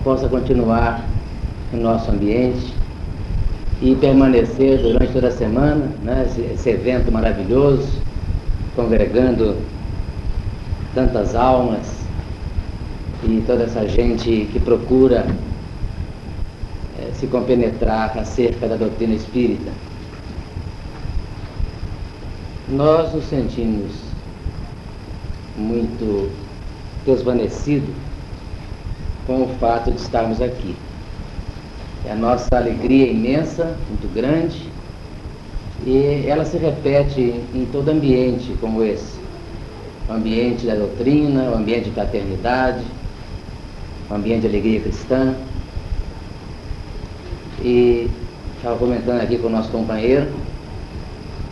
possa continuar no nosso ambiente e permanecer durante toda a semana, né, esse evento maravilhoso, congregando tantas almas e toda essa gente que procura se compenetrar acerca da doutrina espírita. Nós nos sentimos muito desvanecidos com o fato de estarmos aqui. A nossa alegria é imensa, muito grande, e ela se repete em todo ambiente como esse. O ambiente da doutrina, o ambiente de fraternidade, o ambiente de alegria cristã. E estava comentando aqui com o nosso companheiro,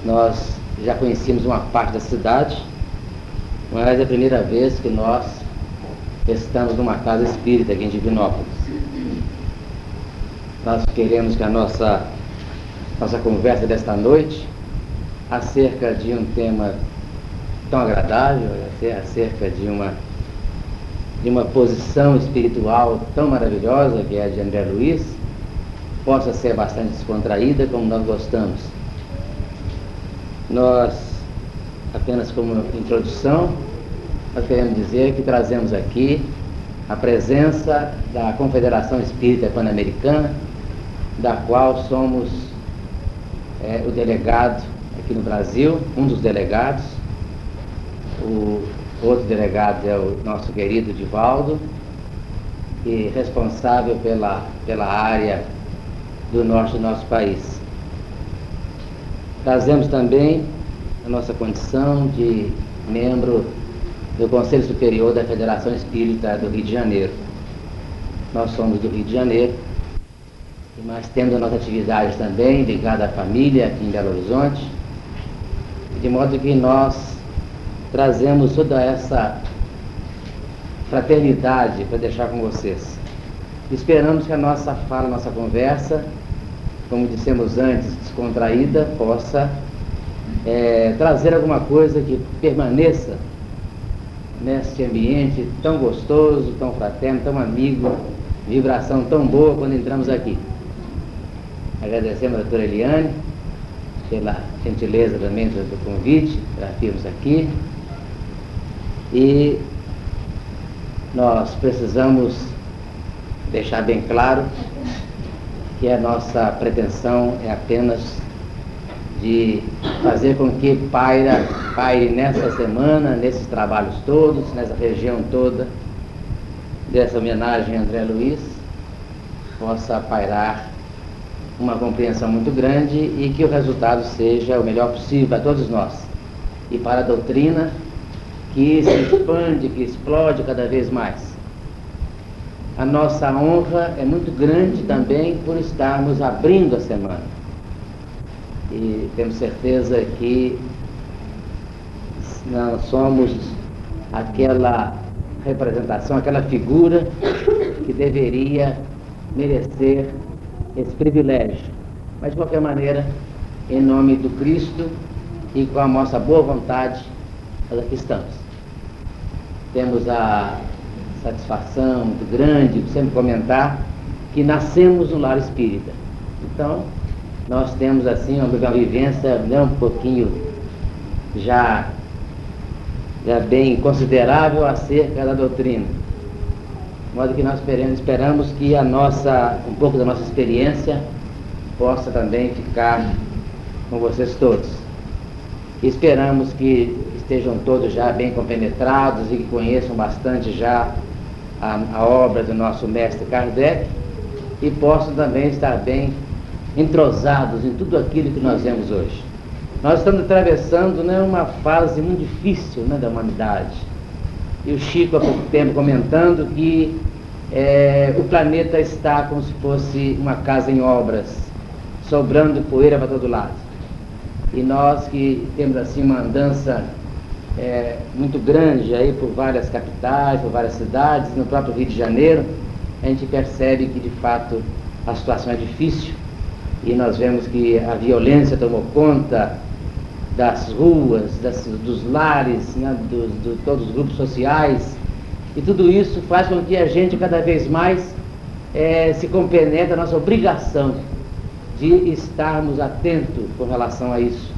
nós já conhecíamos uma parte da cidade, mas é a primeira vez que nós estamos numa casa espírita aqui em Divinópolis. Nós queremos que a nossa conversa desta noite, acerca de um tema tão agradável, acerca de uma posição espiritual tão maravilhosa, que é a de André Luiz, possa ser bastante descontraída, como nós gostamos. Nós, apenas como introdução, nós queremos dizer que trazemos aqui a presença da Confederação Espírita Pan-Americana, da qual somos o delegado aqui no Brasil, um dos delegados. O outro delegado é o nosso querido Divaldo, e responsável pela área do norte do nosso país. Trazemos também a nossa condição de membro do Conselho Superior da Federação Espírita do Rio de Janeiro. Nós somos do Rio de Janeiro, mas temos a nossa atividade também ligada à família aqui em Belo Horizonte, de modo que nós trazemos toda essa fraternidade para deixar com vocês. Esperamos que a nossa fala, a nossa conversa, como dissemos antes, descontraída, possa trazer alguma coisa que permaneça neste ambiente tão gostoso, tão fraterno, tão amigo, vibração tão boa quando entramos aqui. Agradecemos a doutora Eliane pela gentileza também do convite para virmos aqui, e nós precisamos deixar bem claro que a nossa pretensão é apenas de fazer com que paire nessa semana, nesses trabalhos todos, nessa região toda, dessa homenagem a André Luiz, possa pairar uma compreensão muito grande e que o resultado seja o melhor possível para todos nós. E para a doutrina, que se expande, que explode cada vez mais. A nossa honra é muito grande também por estarmos abrindo a semana. E temos certeza que nós somos aquela representação, aquela figura que deveria merecer esse privilégio. Mas, de qualquer maneira, em nome do Cristo e com a nossa boa vontade, nós aqui estamos. Temos a satisfação muito grande de sempre comentar que nascemos no lar espírita. Então, nós temos assim uma vivência um pouquinho já bem considerável acerca da doutrina. De modo que nós esperamos que um pouco da nossa experiência possa também ficar com vocês todos. E esperamos que estejam todos já bem compenetrados e que conheçam bastante já a obra do nosso mestre Kardec e possam também estar bem entrosados em tudo aquilo que nós vemos hoje. Nós estamos atravessando uma fase muito difícil da humanidade. E o Chico há pouco tempo comentando que o planeta está como se fosse uma casa em obras, sobrando poeira para todo lado. E nós que temos assim uma andança muito grande aí por várias capitais, por várias cidades, no próprio Rio de Janeiro, a gente percebe que de fato a situação é difícil e nós vemos que a violência tomou conta das ruas, dos lares, de todos os grupos sociais, e tudo isso faz com que a gente cada vez mais se compenetra a nossa obrigação de estarmos atentos com relação a isso,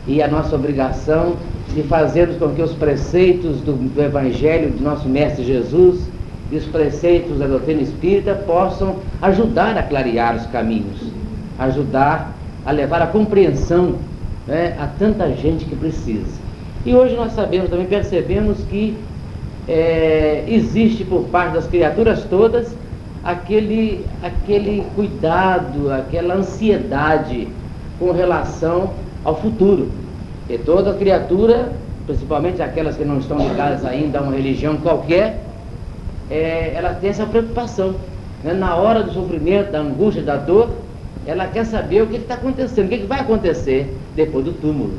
e a nossa obrigação de fazermos com que os preceitos do Evangelho do nosso Mestre Jesus e os preceitos da doutrina espírita possam ajudar a clarear os caminhos, ajudar a levar a compreensão, né, a tanta gente que precisa. E hoje nós sabemos, também percebemos que existe por parte das criaturas todas aquele cuidado, aquela ansiedade com relação ao futuro. E toda criatura, principalmente aquelas que não estão ligadas ainda a uma religião qualquer, ela tem essa preocupação, né? Na hora do sofrimento, da angústia, da dor, ela quer saber o que está acontecendo, o que vai acontecer depois do túmulo.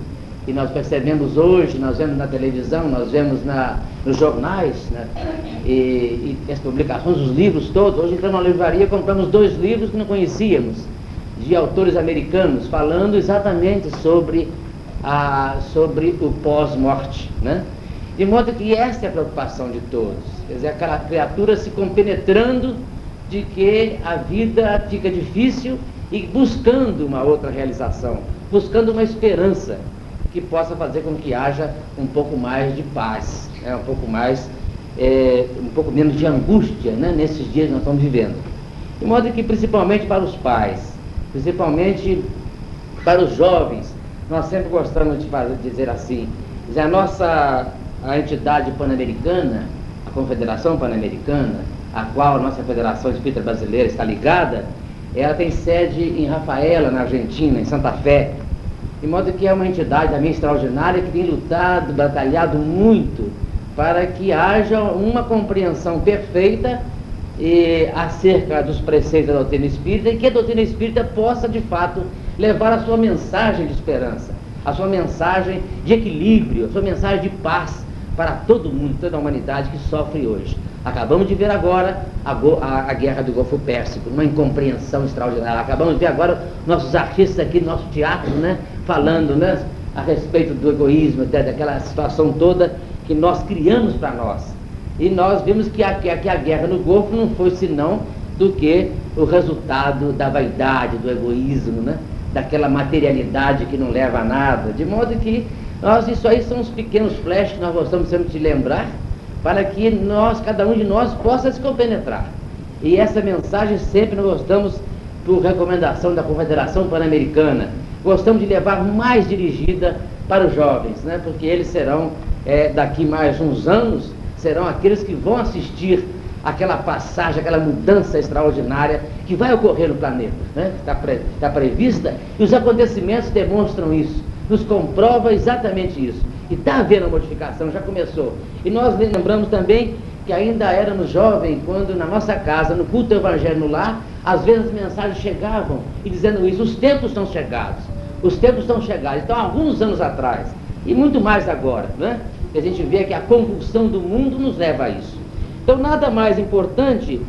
E nós percebemos hoje, nós vemos na televisão, nós vemos nos jornais, né? E as publicações, os livros todos. Hoje entramos na livraria, compramos 2 livros que não conhecíamos, de autores americanos, falando exatamente sobre o pós-morte, né? De modo que esta é a preocupação de todos, quer dizer, aquela criatura se compenetrando de que a vida fica difícil e buscando uma outra realização, buscando uma esperança que possa fazer com que haja um pouco mais de paz, né? Um pouco menos de angústia, né? Nesses dias que nós estamos vivendo. De modo que, principalmente para os pais, principalmente para os jovens, nós sempre gostamos de dizer assim, a entidade pan-americana, a Confederação Pan-Americana, a qual a nossa Federação Espírita Brasileira está ligada, ela tem sede em Rafaela, na Argentina, em Santa Fé, de modo que é uma entidade também extraordinária que tem lutado, batalhado muito para que haja uma compreensão perfeita acerca dos preceitos da doutrina espírita, e que a doutrina espírita possa de fato levar a sua mensagem de esperança, a sua mensagem de equilíbrio, a sua mensagem de paz para todo mundo, toda a humanidade que sofre hoje. Acabamos de ver agora a guerra do Golfo Pérsico, uma incompreensão extraordinária. Acabamos de ver agora nossos artistas aqui no nosso teatro, né, falando, né, a respeito do egoísmo, daquela situação toda que nós criamos para nós. E nós vimos que a guerra no Golfo não foi senão do que o resultado da vaidade, do egoísmo, né, daquela materialidade que não leva a nada. De modo que isso aí são os pequenos flashes que nós gostamos sempre de lembrar, para que cada um de nós possa se compenetrar. E essa mensagem sempre nós gostamos, por recomendação da Confederação Pan-Americana, gostamos de levar mais dirigida para os jovens, né? Porque eles serão, daqui mais uns anos, serão aqueles que vão assistir aquela passagem, aquela mudança extraordinária que vai ocorrer no planeta, né? Está prevista, e os acontecimentos demonstram isso, nos comprova exatamente isso. E está havendo uma modificação, já começou. E nós lembramos também que ainda éramos jovens, quando na nossa casa, no culto do Evangelho no lar, às vezes as mensagens chegavam e dizendo isso: os tempos estão chegados, os tempos estão chegados. Então, há alguns anos atrás, e muito mais agora, né? Que a gente vê que a convulsão do mundo nos leva a isso. Então, nada mais importante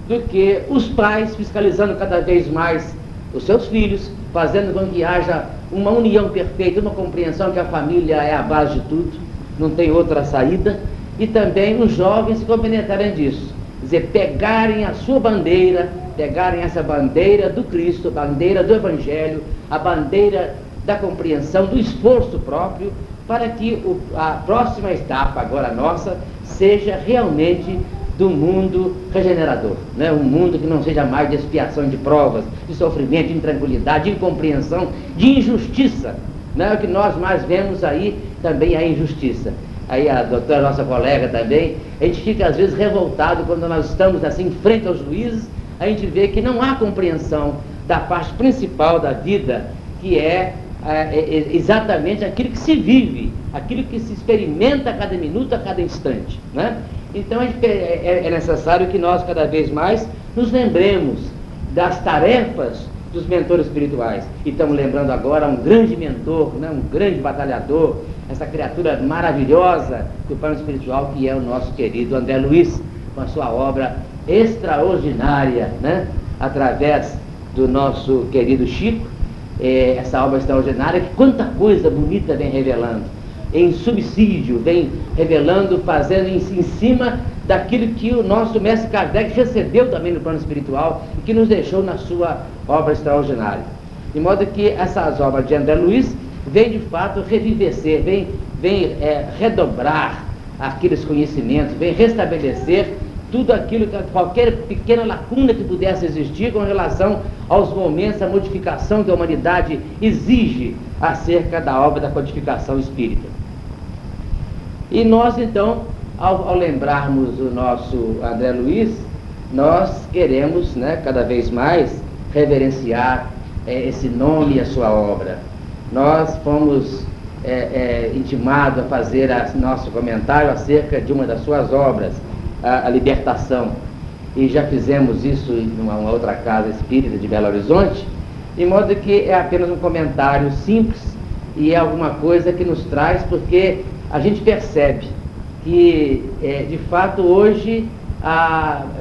do que os pais fiscalizando cada vez mais os seus filhos, fazendo com que haja uma união perfeita, uma compreensão que a família é a base de tudo, não tem outra saída, e também os jovens se compenetrarem disso, quer dizer, pegarem a sua bandeira, pegarem essa bandeira do Cristo, a bandeira do Evangelho, a bandeira da compreensão, do esforço próprio, para que a próxima etapa, agora nossa, seja realmente do mundo regenerador, né? Um mundo que não seja mais de expiação de provas, de sofrimento, de intranquilidade, de incompreensão, de injustiça, né? O que nós mais vemos aí também é a injustiça. Aí a doutora, nossa colega também, a gente fica às vezes revoltado quando nós estamos assim em frente aos juízes, a gente vê que não há compreensão da parte principal da vida, que é exatamente aquilo que se vive, aquilo que se experimenta a cada minuto, a cada instante, né? Então é necessário que nós cada vez mais nos lembremos das tarefas dos mentores espirituais. E estamos lembrando agora um grande mentor, né, um grande batalhador, essa criatura maravilhosa do plano espiritual, que é o nosso querido André Luiz, com a sua obra extraordinária, né, através do nosso querido Chico, essa obra extraordinária que quanta coisa bonita vem revelando, em subsídio, vem revelando, fazendo em cima daquilo que o nosso mestre Kardec recebeu também no plano espiritual e que nos deixou na sua obra extraordinária. De modo que essas obras de André Luiz vêm de fato revivecer, vêm redobrar aqueles conhecimentos, vêm restabelecer tudo aquilo, qualquer pequena lacuna que pudesse existir com relação aos momentos, a modificação que a humanidade exige acerca da obra da codificação espírita. E nós então, ao lembrarmos o nosso André Luiz, nós queremos, cada vez mais reverenciar esse nome e a sua obra. Nós fomos intimados a fazer nosso comentário acerca de uma das suas obras, a Libertação, e já fizemos isso em uma outra casa espírita de Belo Horizonte, de modo que é apenas um comentário simples e é alguma coisa que nos traz, porque a gente percebe que, de fato, hoje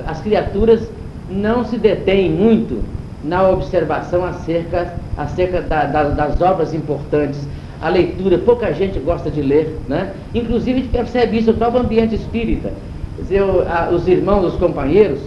as criaturas não se detêm muito na observação acerca das obras importantes. A leitura, pouca gente gosta de ler, Inclusive a gente percebe isso no próprio ambiente espírita. Os irmãos, os companheiros,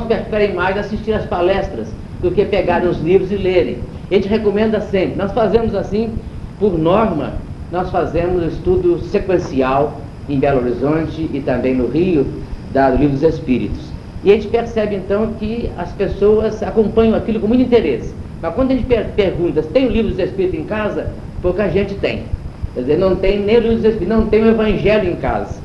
preferem mais assistir às palestras do que pegarem os livros e lerem. A gente recomenda sempre. Nós fazemos assim, por norma, nós fazemos estudo sequencial em Belo Horizonte e também no Rio, do Livro dos Espíritos. E a gente percebe então que as pessoas acompanham aquilo com muito interesse. Mas quando a gente pergunta se tem o Livro dos Espíritos em casa, pouca gente tem. Quer dizer, não tem nem o Livro dos Espíritos, não tem o Evangelho em casa.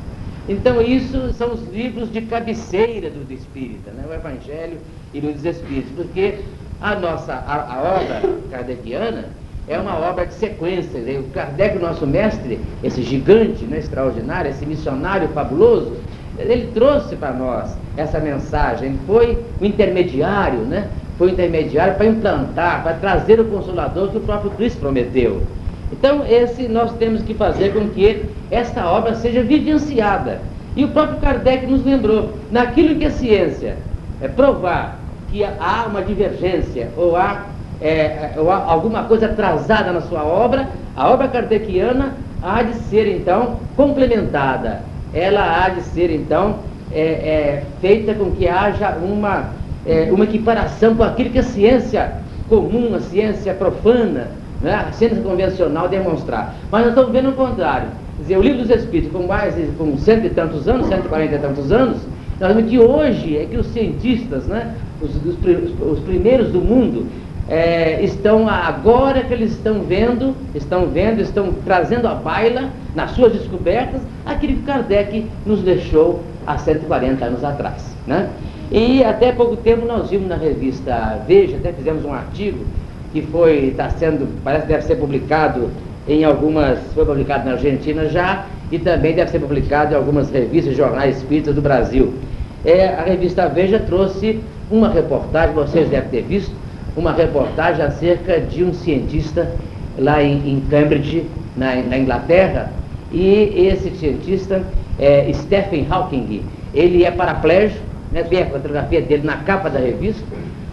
Então isso são os livros de cabeceira do espírita, o Evangelho e o Livro dos Espíritos, porque a obra kardeciana é uma obra de sequência. O Kardec, o nosso mestre, esse gigante, extraordinário, esse missionário fabuloso, ele trouxe para nós essa mensagem, foi o intermediário, foi o intermediário para implantar, para trazer o Consolador que o próprio Cristo prometeu. Então, nós temos que fazer com que esta obra seja vivenciada. E o próprio Kardec nos lembrou, naquilo que a ciência provar que há uma divergência ou há alguma coisa atrasada na sua obra, a obra kardeciana há de ser então complementada. Ela há de ser então feita com que haja uma equiparação com aquilo que a ciência comum, a ciência profana, a ciência convencional demonstrar. Mas nós estamos vendo o contrário. Quer dizer, o Livro dos Espíritos, com 100 e tantos anos, 140 e tantos anos, nós vemos que hoje é que os cientistas, os primeiros do mundo, agora que eles estão trazendo à baila, nas suas descobertas, aquilo que Kardec nos deixou há 140 anos atrás. E até pouco tempo nós vimos na revista Veja, até fizemos um artigo que parece que deve ser publicado foi publicado na Argentina já, e também deve ser publicado em algumas revistas e jornais espíritas do Brasil. A revista Veja trouxe uma reportagem, vocês devem ter visto, uma reportagem acerca de um cientista lá em Cambridge, na Inglaterra, e esse cientista é Stephen Hawking. Ele é paraplégico, vê a fotografia dele na capa da revista,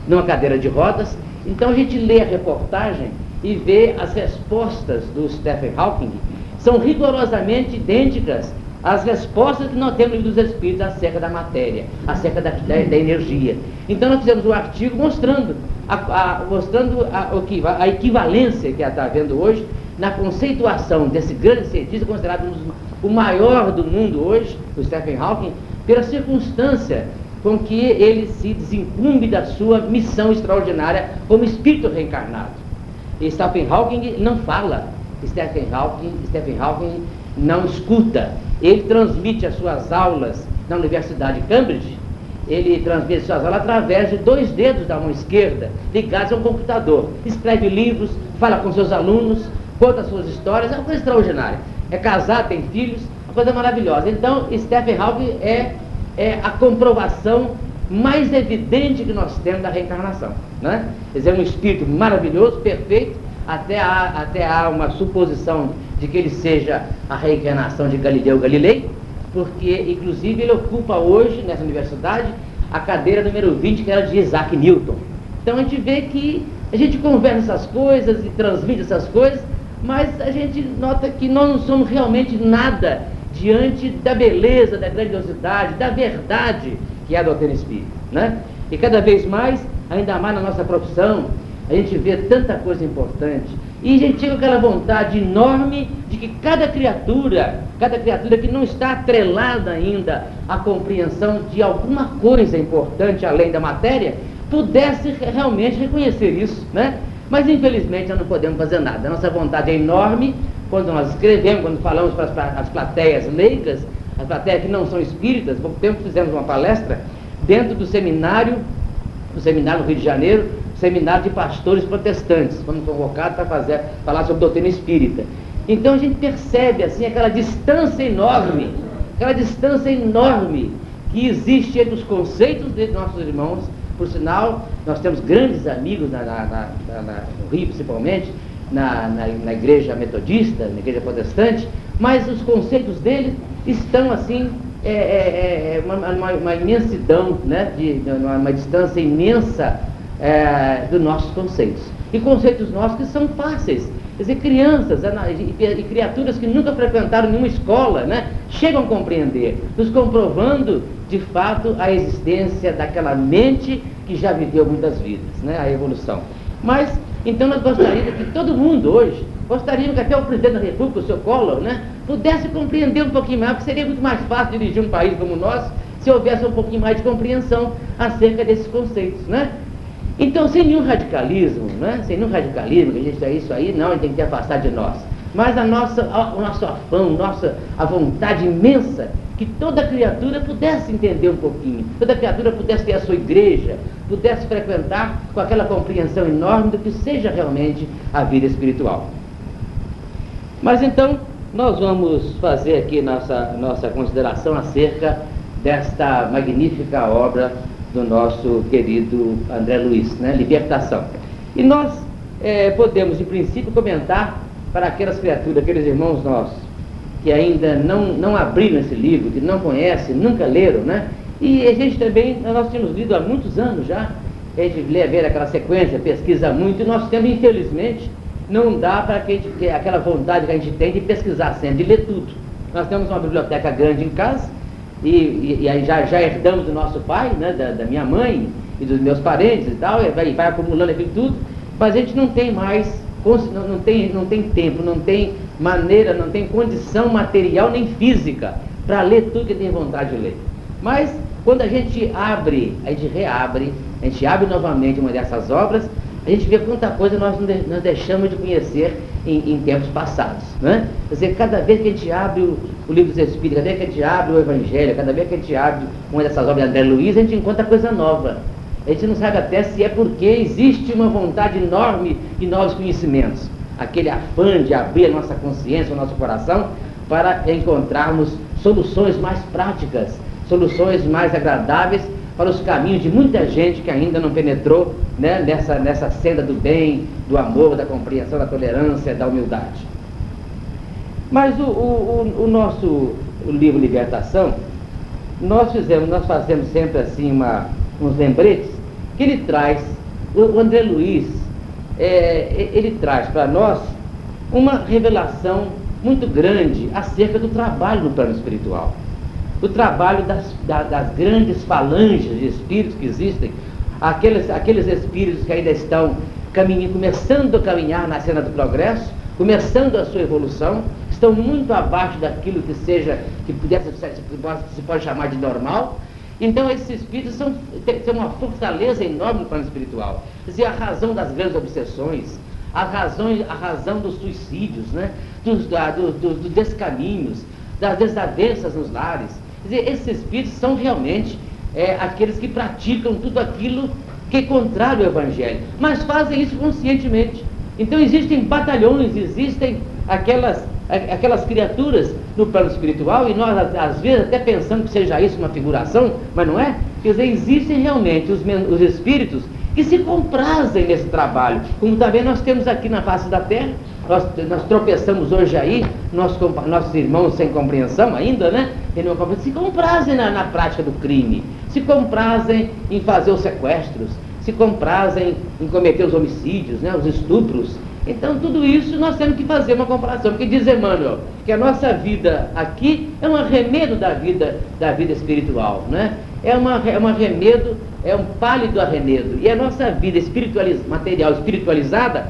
numa cadeira de rodas. Então a gente lê a reportagem e vê as respostas do Stephen Hawking, são rigorosamente idênticas às respostas que nós temos no Livro dos Espíritos acerca da matéria, acerca da energia. Então nós fizemos um artigo mostrando a equivalência que está havendo hoje na conceituação desse grande cientista, considerado o maior do mundo hoje, o Stephen Hawking, pela circunstância com que ele se desincumbe da sua missão extraordinária como espírito reencarnado. E Stephen Hawking não fala, Stephen Hawking não escuta. Ele transmite as suas aulas na Universidade de Cambridge, ele transmite suas aulas através de 2 dedos da mão esquerda, ligados a um computador. Escreve livros, fala com seus alunos, conta suas histórias, é uma coisa extraordinária. É casado, tem filhos, uma coisa maravilhosa. Então, Stephen Hawking é a comprovação mais evidente que nós temos da reencarnação. Quer dizer, um espírito maravilhoso, perfeito, até há uma suposição de que ele seja a reencarnação de Galileu Galilei, porque inclusive ele ocupa hoje, nessa universidade, a cadeira número 20, que era de Isaac Newton. Então a gente vê que a gente conversa essas coisas e transmite essas coisas, mas a gente nota que nós não somos realmente nada diante da beleza, da grandiosidade, da verdade que é a doutrina espírita, né? E cada vez mais, ainda mais na nossa profissão, a gente vê tanta coisa importante, e a gente chega com aquela vontade enorme de que cada criatura que não está atrelada ainda à compreensão de alguma coisa importante além da matéria, pudesse realmente reconhecer isso, né? Mas infelizmente nós não podemos fazer nada. A nossa vontade é enorme. Quando nós escrevemos, quando falamos para as plateias leigas, as plateias que não são espíritas, há pouco tempo fizemos uma palestra dentro do seminário no Rio de Janeiro, seminário de pastores protestantes. Fomos convocados para falar sobre doutrina espírita. Então a gente percebe assim aquela distância enorme que existe entre os conceitos de nossos irmãos. Por sinal, nós temos grandes amigos no Rio, principalmente, na igreja metodista, na igreja protestante, mas os conceitos deles estão assim, uma imensidão, né, uma distância imensa dos nossos conceitos. E conceitos nossos que são fáceis. Quer dizer, crianças e criaturas que nunca frequentaram nenhuma escola, né, chegam a compreender, nos comprovando, de fato, a existência daquela mente que já viveu muitas vidas, né, a evolução. Mas, então nós gostaríamos que todo mundo hoje, gostaríamos que até o presidente da República, o seu Collor, né, pudesse compreender um pouquinho mais, porque seria muito mais fácil dirigir um país como o nosso, se houvesse um pouquinho mais de compreensão acerca desses conceitos, né? Então, sem nenhum radicalismo, né? Sem nenhum radicalismo, que a gente isso aí, não, a gente tem que afastar de nós. Mas o nosso afã, a vontade imensa que toda criatura pudesse entender um pouquinho, toda criatura pudesse ter a sua igreja, pudesse frequentar com aquela compreensão enorme do que seja realmente a vida espiritual. Mas então, nós vamos fazer aqui nossa consideração acerca desta magnífica obra do nosso querido André Luiz, né? Libertação. E nós podemos, em princípio, comentar para aquelas criaturas, aqueles irmãos nossos, que ainda não abriram esse livro, que não conhecem, nunca leram, né? E a gente também, nós temos lido há muitos anos já, a gente vê aquela sequência, pesquisa muito, e nós temos, infelizmente, não dá para aquela vontade que a gente tem de pesquisar sempre, de ler tudo. Nós temos uma biblioteca grande em casa, e aí já herdamos do nosso pai, né, da minha mãe e dos meus parentes e tal, e vai acumulando aquilo tudo, mas a gente não tem mais, não tem tempo, não tem maneira, não tem condição material nem física para ler tudo que tem vontade de ler. Mas quando a gente abre, a gente reabre, a gente abre novamente uma dessas obras, a gente vê quanta coisa nós deixamos de conhecer em tempos passados, né? Quer dizer, cada vez que a gente abre o livro dos Espíritos, cada vez que a gente abre o Evangelho, cada vez que a gente abre uma dessas obras de André Luiz, a gente encontra coisa nova. A gente não sabe até se é porque existe uma vontade enorme de novos conhecimentos, aquele afã de abrir a nossa consciência, o nosso coração, para encontrarmos soluções mais práticas, soluções mais agradáveis para os caminhos de muita gente que ainda não penetrou, né, nessa senda do bem, do amor, da compreensão, da tolerância, da humildade. Mas o nosso livro Libertação, nós fazemos sempre assim uns lembretes que ele traz, o André Luiz, ele traz para nós uma revelação muito grande acerca do trabalho no plano espiritual. O trabalho das grandes falanges de espíritos que existem, aqueles espíritos que ainda estão começando a caminhar na cena do progresso, começando a sua evolução, estão muito abaixo daquilo que se pode chamar de normal. Então esses espíritos têm uma fortaleza enorme no plano espiritual. Quer dizer, a razão das grandes obsessões, a razão dos suicídios, né? dos descaminhos, das desavenças nos lares. Quer dizer, esses espíritos são realmente aqueles que praticam tudo aquilo que é contrário ao Evangelho, mas fazem isso conscientemente. Então existem batalhões, existem aquelas criaturas no plano espiritual, e nós às vezes até pensamos que seja isso uma figuração, mas não é. Quer dizer, existem realmente os espíritos que se comprazem nesse trabalho, como também nós temos aqui na face da terra. Nós tropeçamos hoje aí, nossos irmãos sem compreensão ainda, né? Se comprazem na prática do crime, se comprazem em fazer os sequestros, se comprazem em cometer os homicídios, né? Os estupros. Então, tudo isso nós temos que fazer uma comparação, porque diz Emmanuel que a nossa vida aqui é um arremedo da vida espiritual, né? É um arremedo, é um pálido arremedo, e a nossa vida material espiritualizada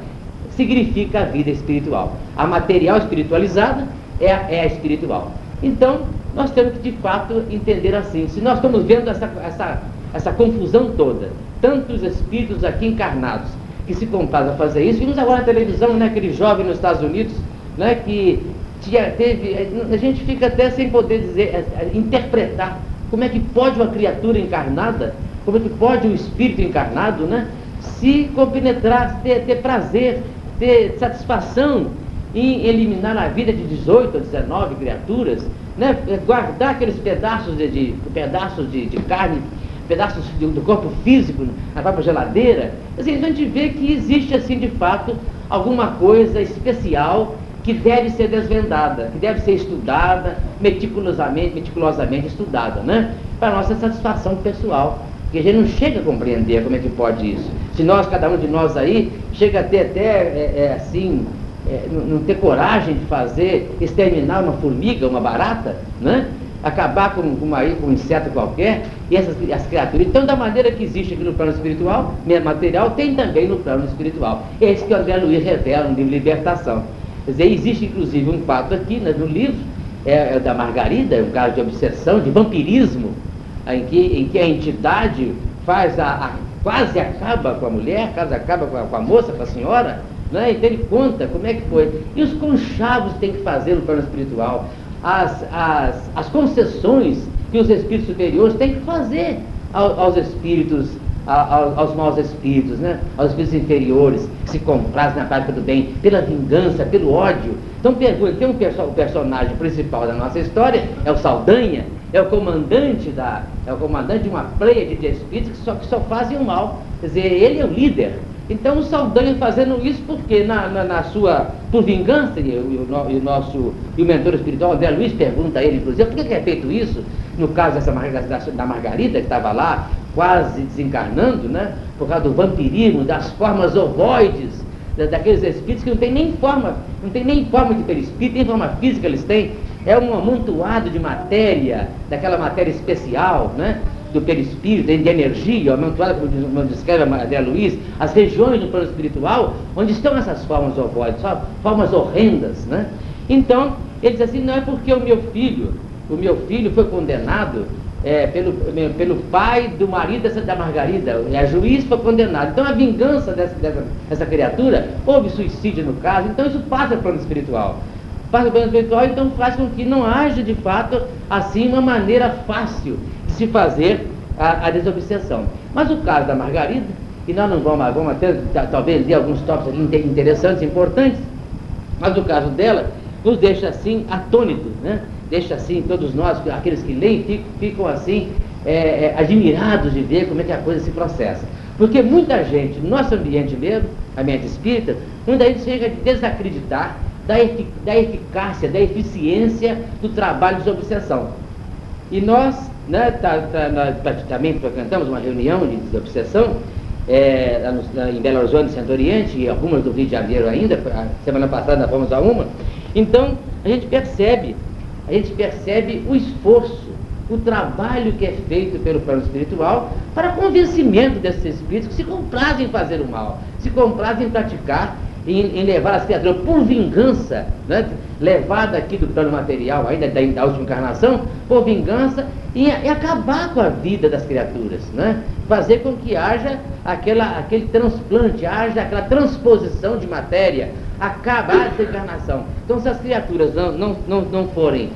significa a vida espiritual. A material espiritualizada é a espiritual. Então, nós temos que de fato entender assim. Se nós estamos vendo essa confusão toda, tantos espíritos aqui encarnados que se comprazem a fazer isso, vimos agora na televisão, né, aquele jovem nos Estados Unidos, né, que a gente fica até sem poder dizer, interpretar como é que pode uma criatura encarnada, como é que pode um espírito encarnado, né, se compenetrar, ter prazer, ter satisfação em eliminar a vida de 18 ou 19 criaturas, né, guardar aqueles pedaços de carne, pedaços do corpo físico na própria geladeira. Assim, então a gente vê que existe, assim, de fato, alguma coisa especial que deve ser desvendada, que deve ser estudada, meticulosamente estudada, né, para a nossa satisfação pessoal, porque a gente não chega a compreender como é que pode isso. Se nós, cada um de nós aí, chega a ter até, não ter coragem de exterminar uma formiga, uma barata, né? Acabar com um inseto qualquer, e as criaturas. Então, da maneira que existe aqui no plano espiritual, material, tem também no plano espiritual. É isso que o André Luiz revela no livro Libertação. Quer dizer, existe inclusive um fato aqui, né, no livro, é da Margarida, é um caso de obsessão, de vampirismo, em que a entidade quase acaba com a mulher, quase acaba com a moça, com a senhora, né? Então ele conta como é que foi. E os conchavos têm que fazer no plano espiritual, as concessões que os espíritos superiores têm que fazer aos espíritos, aos maus espíritos, né? Aos espíritos inferiores, que se comprazem na prática do bem, pela vingança, pelo ódio. Então tem o personagem principal da nossa história, é o Saldanha, é o comandante de uma pleia de espíritos que só fazem o mal. Quer dizer, ele é o líder. Então o Saldanha fazendo isso porque por vingança, e o mentor espiritual André Luiz pergunta a ele, inclusive, por que é feito isso? No caso da Margarida, que estava lá quase desencarnando, né, por causa do vampirismo, das formas ovoides, daqueles espíritos que não tem nem forma de perispírito, nem forma física eles têm. É um amontoado de matéria, daquela matéria especial, né, do perispírito, de energia, amontoada, como descreve André Luiz, as regiões do plano espiritual, onde estão essas formas ovoides, formas horrendas, né? Então, ele diz assim, não é porque o meu filho foi condenado pelo pai do marido da Margarida, a juiz foi condenado. Então, a vingança dessa criatura, houve suicídio no caso, então isso passa para o plano espiritual. Passa para o plano espiritual, então faz com que não haja, de fato, assim, uma maneira fácil de se fazer a desobsessão. Mas o caso da Margarida, e nós não vamos até talvez ler alguns tópicos aqui interessantes, importantes, mas o caso dela nos deixa assim atônitos, né? Deixa assim todos nós, aqueles que leem, ficam assim admirados de ver como é que a coisa se processa. Porque muita gente, no nosso ambiente mesmo, ambiente espírita, muita gente chega a desacreditar da eficácia, da eficiência do trabalho de desobsessão. E nós, né, nós também frequentamos uma reunião de desobsessão em Belo Horizonte, Centro Oriente, e algumas do Rio de Janeiro ainda, semana passada nós fomos a uma. Então, a gente percebe o esforço, o trabalho que é feito pelo plano espiritual para convencimento desses espíritos que se comprazem em fazer o mal, se comprazem em praticar, em levar as criaturas por vingança, né, levada aqui do plano material, ainda da última encarnação, por vingança, e acabar com a vida das criaturas, né, fazer com que haja aquele transplante, haja aquela transposição de matéria, acabar essa encarnação. Então, se as criaturas não forem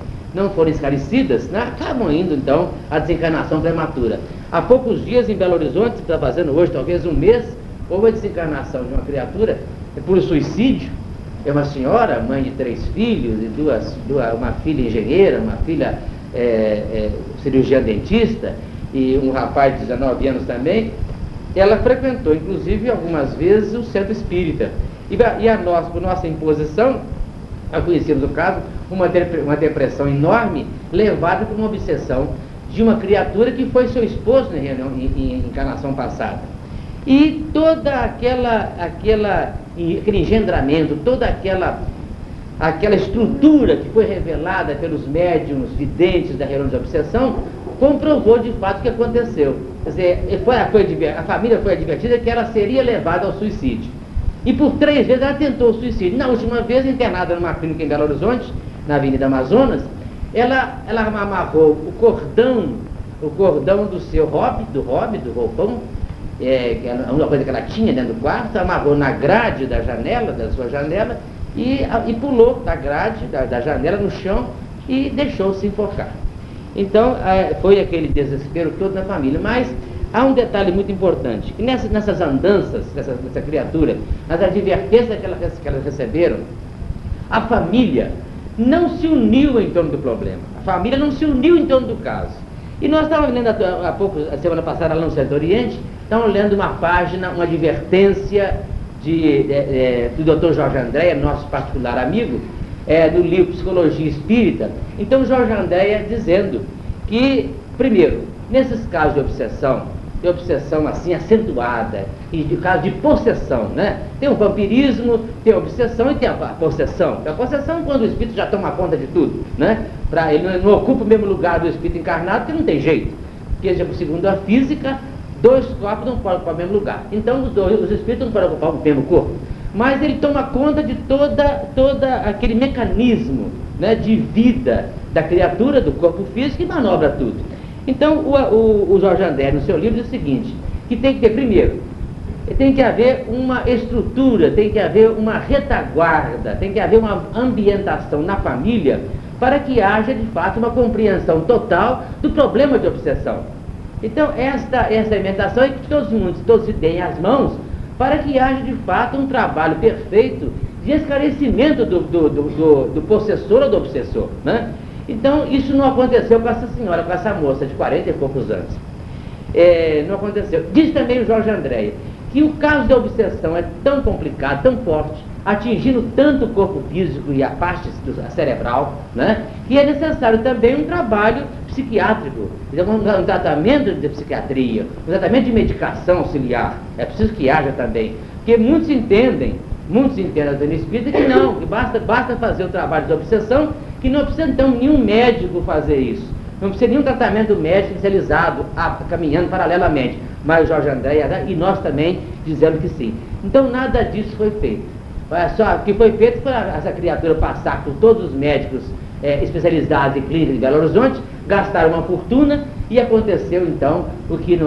esclarecidas, né, acabam indo então à desencarnação prematura. Há poucos dias em Belo Horizonte, está fazendo hoje talvez um mês, houve a desencarnação de uma criatura por suicídio. É uma senhora, mãe de 3 filhos, e uma filha engenheira, uma filha cirurgiã dentista, e um rapaz de 19 anos também. Ela frequentou, inclusive, algumas vezes o centro espírita. Por nossa imposição, nós conhecemos o caso, uma depressão enorme, levada por uma obsessão de uma criatura que foi seu esposo em encarnação passada. E toda aquela aquele engendramento, toda aquela estrutura que foi revelada pelos médiuns videntes da reunião de obsessão, comprovou de fato o que aconteceu. Quer dizer, a família foi advertida que ela seria levada ao suicídio. E por 3 vezes ela tentou o suicídio. Na última vez, internada numa clínica em Belo Horizonte, na Avenida Amazonas, ela amarrou o cordão do seu do roupão, que era uma coisa que ela tinha dentro do quarto, amarrou na grade da sua janela, e pulou da grade, da janela no chão, e deixou-se enforcar. Então, foi aquele desespero todo na família. Mas há um detalhe muito importante, que nessas andanças dessa criatura, nas advertências que elas receberam, a família não se uniu em torno do problema, a família não se uniu em torno do caso. E nós estávamos lendo há pouco, a semana passada, lá no Centro Oriente, estávamos lendo uma página, uma advertência do Dr. Jorge Andréa, nosso particular amigo, do livro Psicologia Espírita. Então, Jorge Andréa dizendo que, primeiro, nesses casos de obsessão assim acentuada, e de caso de possessão, né? Tem o vampirismo, tem a obsessão e tem a possessão. A possessão é quando o espírito já toma conta de tudo, né? Ele não ocupa o mesmo lugar do espírito encarnado, porque não tem jeito. Porque, segundo a física, 2 corpos não podem ocupar o mesmo lugar. Então, os espíritos não podem ocupar o mesmo corpo. Mas ele toma conta de toda aquele mecanismo, né, de vida da criatura, do corpo físico, e manobra tudo. Então, o Jorge André, no seu livro, diz o seguinte, que tem que ter, primeiro, tem que haver uma estrutura, tem que haver uma retaguarda, tem que haver uma ambientação na família para que haja, de fato, uma compreensão total do problema de obsessão. Então, essa ambientação é que todos se deem as mãos para que haja, de fato, um trabalho perfeito de esclarecimento do possessor ou do obsessor, né? Então, isso não aconteceu com essa senhora, com essa moça de 40 e poucos anos. Não aconteceu. Diz também o Jorge Andréa que o caso da obsessão é tão complicado, tão forte, atingindo tanto o corpo físico e a parte cerebral, né, que é necessário também um trabalho psiquiátrico, um tratamento de psiquiatria, um tratamento de medicação auxiliar. É preciso que haja também, porque muitos entendem no espírito que não, que basta fazer o trabalho de obsessão, que não precisa então nenhum médico fazer isso, não precisa nenhum tratamento médico especializado caminhando paralelamente. Mas o Jorge Andréa e nós também dizemos que sim. Então nada disso foi feito. Só o que foi feito foi essa criatura passar por todos os médicos especializados em clínica de Belo Horizonte, gastaram uma fortuna e aconteceu então o que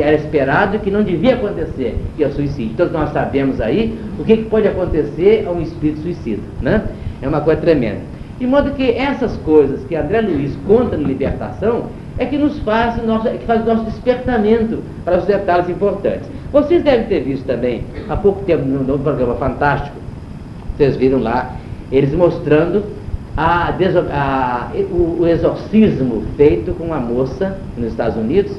era esperado e que não devia acontecer, que é o suicídio. Todos nós sabemos aí o que pode acontecer a um espírito suicida, né? É uma coisa tremenda. De modo que essas coisas que André Luiz conta no Libertação é que faz o nosso despertamento para os detalhes importantes. Vocês devem ter visto também, há pouco tempo, no programa Fantástico, vocês viram lá, eles mostrando o exorcismo feito com uma moça nos Estados Unidos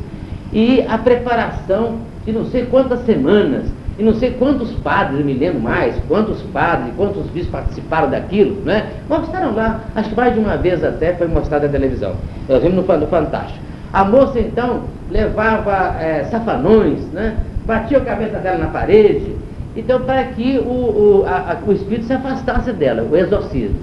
e a preparação de não sei quantas semanas, e não sei quantos padres, eu me lembro mais, quantos padres, quantos bispos participaram daquilo, né? Mostraram lá, acho que mais de uma vez até foi mostrado na televisão. Nós vimos no Fantástico. A moça então levava safanões, né? Batia a cabeça dela na parede, então para que o espírito se afastasse dela, o exorcismo.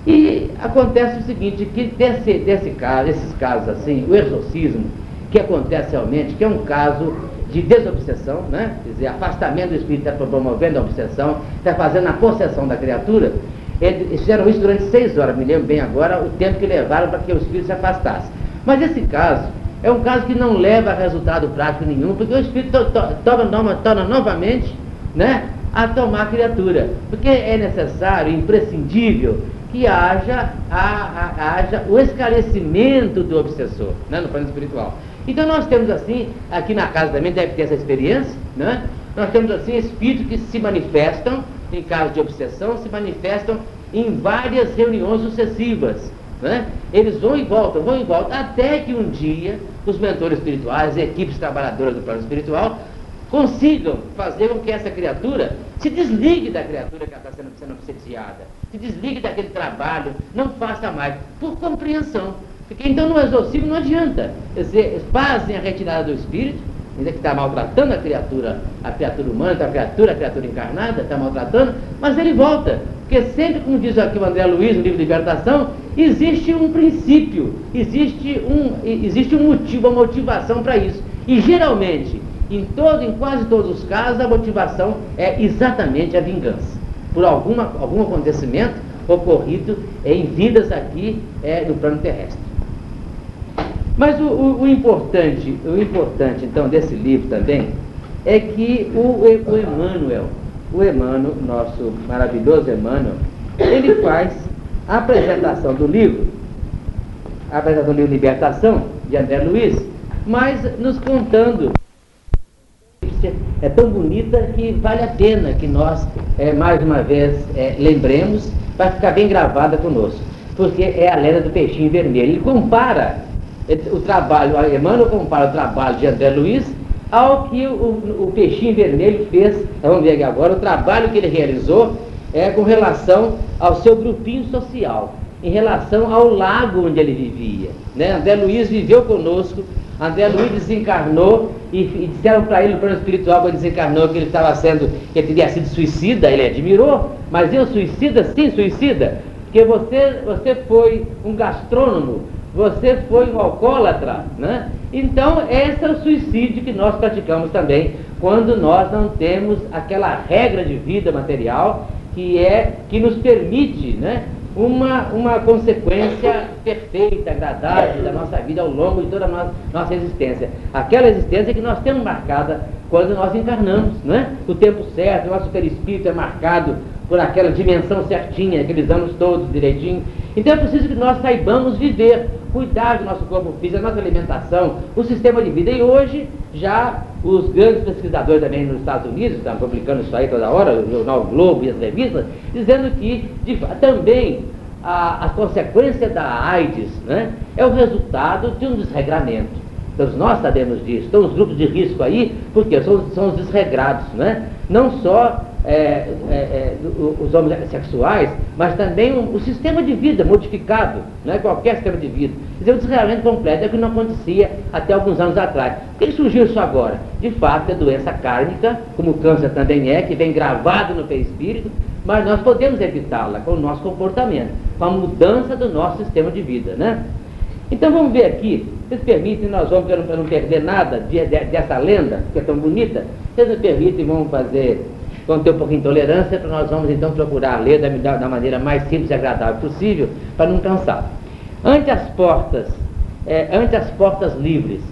E acontece o seguinte, que desses casos assim, o exorcismo, que acontece realmente, que é um caso de desobsessão, né? Quer dizer, afastamento do espírito, está promovendo a obsessão, está fazendo a possessão da criatura. Eles fizeram isso durante 6 horas, me lembro bem agora, o tempo que levaram para que o espírito se afastasse. Mas esse caso é um caso que não leva a resultado prático nenhum, porque o espírito torna novamente, né, a tomar a criatura. Porque é necessário, imprescindível, que haja o esclarecimento do obsessor, né, no plano espiritual. Então nós temos assim, aqui na casa também deve ter essa experiência, né? Nós temos assim espíritos que se manifestam, em caso de obsessão, se manifestam em várias reuniões sucessivas, né? Eles vão e voltam, até que um dia os mentores espirituais, equipes trabalhadoras do plano espiritual, consigam fazer com que essa criatura se desligue da criatura que está sendo obsediada, se desligue daquele trabalho, não faça mais, por compreensão. Porque então no exorcismo não adianta, quer dizer, fazem a retirada do espírito, ainda que está maltratando a criatura humana, a criatura encarnada, está maltratando, mas ele volta, porque sempre, como diz aqui o André Luiz, no livro Libertação, existe um princípio, existe um motivo, uma motivação para isso, e geralmente, em quase todos os casos, a motivação é exatamente a vingança, por algum acontecimento ocorrido em vidas aqui no plano terrestre. Mas o importante então desse livro também é que o Emmanuel, nosso maravilhoso Emmanuel, ele faz a apresentação do livro Libertação, de André Luiz, mas nos contando, é tão bonita que vale a pena que nós, mais uma vez, lembremos, para ficar bem gravada conosco, porque é a lenda do peixinho vermelho. Ele compara o trabalho, Emmanuel compara o trabalho de André Luiz ao que o peixinho vermelho fez. Vamos ver aqui agora o trabalho que ele realizou com relação ao seu grupinho social, em relação ao lago onde ele vivia, né? André Luiz viveu conosco, André Luiz desencarnou e disseram para ele no plano espiritual, quando desencarnou, que ele teria sido suicida. Ele admirou, mas eu suicida? Sim, suicida, porque você foi um gastrônomo, você foi um alcoólatra, né? Então, esse é o suicídio que nós praticamos também, quando nós não temos aquela regra de vida material que nos permite, né, uma consequência perfeita, agradável da nossa vida ao longo de toda a nossa existência. Aquela existência que nós temos marcada quando nós encarnamos, né? O tempo certo, o nosso perispírito é marcado por aquela dimensão certinha, aqueles anos todos direitinho. Então é preciso que nós saibamos viver, cuidar do nosso corpo físico, da nossa alimentação, o sistema de vida. E hoje, já os grandes pesquisadores também nos Estados Unidos, estão publicando isso aí toda hora, o jornal Globo e as revistas, dizendo que também a consequência da AIDS, né, é o resultado de um desregramento. Todos nós sabemos disso. Então os grupos de risco aí, porque são os desregrados, né? Não só os homossexuais, mas também o sistema de vida modificado, né? Qualquer sistema de vida. Quer dizer, o desregramento completo é o que não acontecia até alguns anos atrás. Por que surgiu isso agora? De fato, é doença kármica, como o câncer também que vem gravado no perispírito, mas nós podemos evitá-la com o nosso comportamento, com a mudança do nosso sistema de vida, né? Então vamos ver aqui, vocês permitem, nós vamos, para não perder nada dessa lenda, que é tão bonita, vocês me permitem, vamos ter um pouquinho de tolerância, para nós vamos então procurar ler da maneira mais simples e agradável possível, para não cansar. Ante as portas livres,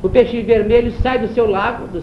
o peixinho vermelho sai do seu lago, do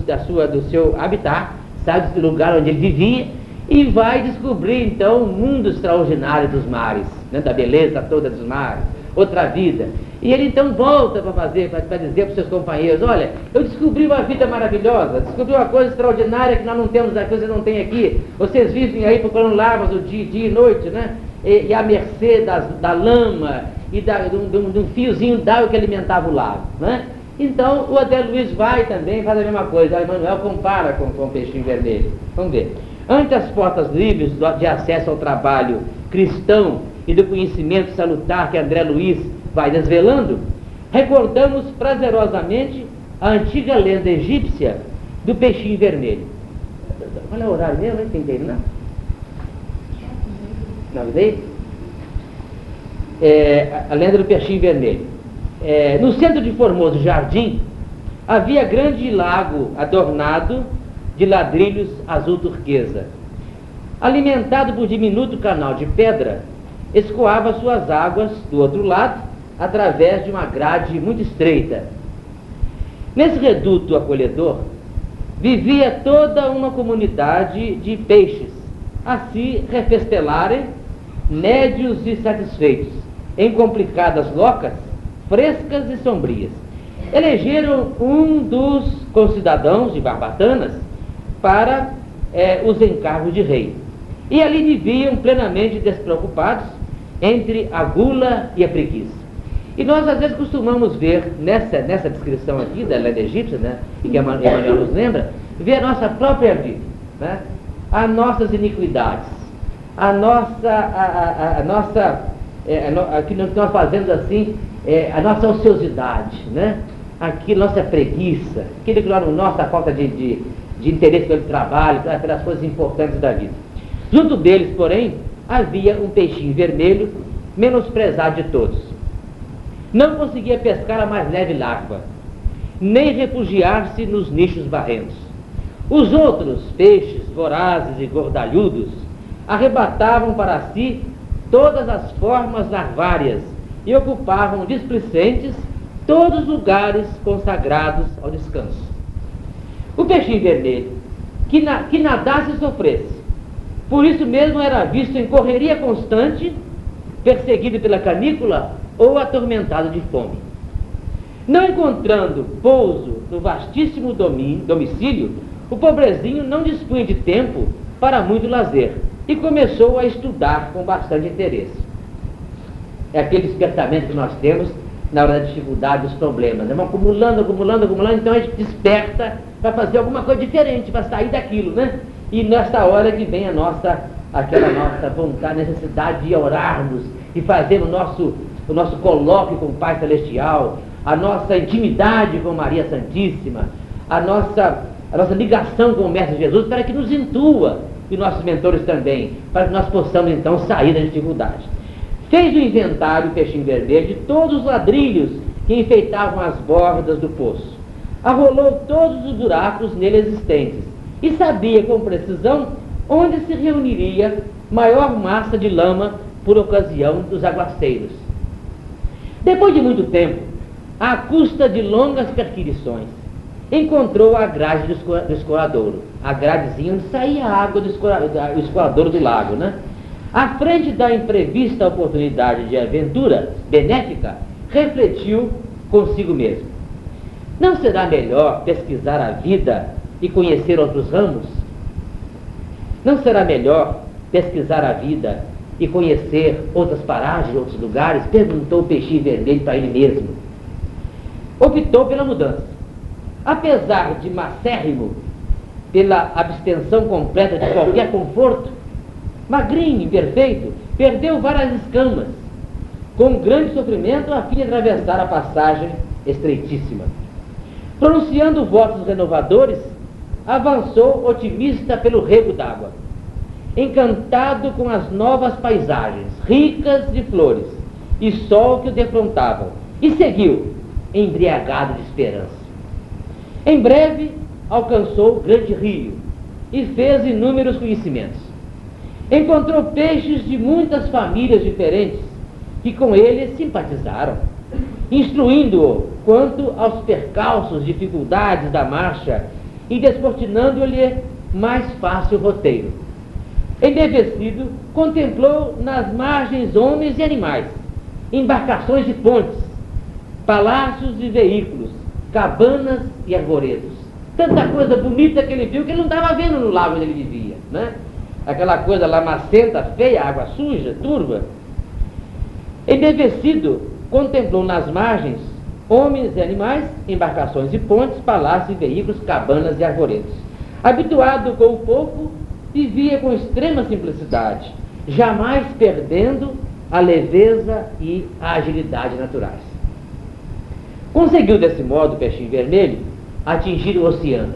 seu habitat, sai do lugar onde ele vivia, e vai descobrir então o mundo extraordinário dos mares, né, da beleza toda dos mares, outra vida. E ele então volta para dizer para os seus companheiros: olha, eu descobri uma vida maravilhosa, descobri uma coisa extraordinária que nós não temos aqui, vocês não têm aqui. Vocês vivem aí procurando larvas o dia e noite, né? E à mercê da lama e de um fiozinho d'água que alimentava o lago, né? Então o André Luiz vai também, faz a mesma coisa. O Emmanuel compara com o peixinho vermelho. Vamos ver. Ante as portas livres de acesso ao trabalho cristão e do conhecimento salutar que André Luiz vai desvelando, recordamos prazerosamente a antiga lenda egípcia do peixinho vermelho. Qual é o horário mesmo? Não entendi, não? Não avisei? A lenda do peixinho vermelho. No centro de formoso jardim, havia grande lago adornado de ladrilhos azul turquesa. Alimentado por diminuto canal de pedra, escoava suas águas do outro lado, através de uma grade muito estreita. Nesse reduto acolhedor, vivia toda uma comunidade de peixes, a se refestelarem, nédios e satisfeitos, em complicadas locas, frescas e sombrias. Elegeram um dos concidadãos de Barbatanas para os encargos de rei. E ali viviam plenamente despreocupados entre a gula e a preguiça. E nós às vezes costumamos ver nessa descrição aqui da lenda egípcia, né, e que Emmanuel nos lembra, ver a nossa própria vida, né, as nossas iniquidades, que nós fazemos assim, a nossa ociosidade, né, aquilo, nossa preguiça, aquilo que lá no nosso, a falta de interesse pelo trabalho, pelas coisas importantes da vida. Junto deles, porém, havia um peixinho vermelho, menosprezado de todos. Não conseguia pescar a mais leve larva, nem refugiar-se nos nichos barrentos. Os outros peixes, vorazes e gordalhudos, arrebatavam para si todas as formas larvárias e ocupavam displicentes todos os lugares consagrados ao descanso. O peixinho vermelho, que nadasse e sofresse, por isso mesmo era visto em correria constante, perseguido pela canícula ou atormentado de fome. Não encontrando pouso no vastíssimo domicílio, o pobrezinho não dispunha de tempo para muito lazer e começou a estudar com bastante interesse. É aquele despertamento que nós temos na hora da dificuldade, dos problemas. Vamos acumulando, então a gente desperta para fazer alguma coisa diferente, para sair daquilo, né? E nessa hora que vem aquela nossa vontade, necessidade de orarmos e fazer o nosso colóquio com o Pai Celestial, a nossa intimidade com Maria Santíssima, a nossa ligação com o Mestre Jesus, para que nos intua, e nossos mentores também, para que nós possamos então sair da dificuldade. Fez o inventário, o peixinho vermelho, de todos os ladrilhos que enfeitavam as bordas do poço. Arrolou todos os buracos nele existentes e sabia com precisão onde se reuniria maior massa de lama por ocasião dos aguaceiros. Depois de muito tempo, à custa de longas perquisições, encontrou a grade do escoadouro, a gradezinha onde saía a água do escoadouro do lago, né? À frente da imprevista oportunidade de aventura benéfica, refletiu consigo mesmo: não será melhor pesquisar a vida e conhecer outros ramos? Não será melhor pesquisar a vida e conhecer outras paragens, outros lugares? Perguntou o peixinho vermelho para ele mesmo. Optou pela mudança. Apesar de macérrimo pela abstenção completa de qualquer conforto, magrinho, imperfeito, perdeu várias escamas, com grande sofrimento, a fim de atravessar a passagem estreitíssima. Pronunciando votos renovadores, avançou otimista pelo rego d'água, encantado com as novas paisagens, ricas de flores e sol que o defrontavam, e seguiu, embriagado de esperança. Em breve, alcançou o grande rio e fez inúmeros conhecimentos. Encontrou peixes de muitas famílias diferentes que com ele simpatizaram, instruindo-o quanto aos percalços, dificuldades da marcha e descortinando-lhe mais fácil roteiro. Embevecido, contemplou nas margens homens e animais, embarcações e pontes, palácios e veículos, cabanas e arvoredos. Tanta coisa bonita que ele viu que ele não estava vendo no lago onde ele vivia, né? Aquela coisa lamacenta, feia, água suja, turva. Embevecido, contemplou nas margens homens e animais, embarcações e pontes, palácios e veículos, cabanas e arvoredos. Habituado com o pouco, vivia com extrema simplicidade, jamais perdendo a leveza e a agilidade naturais. Conseguiu desse modo, o peixinho vermelho, atingir o oceano,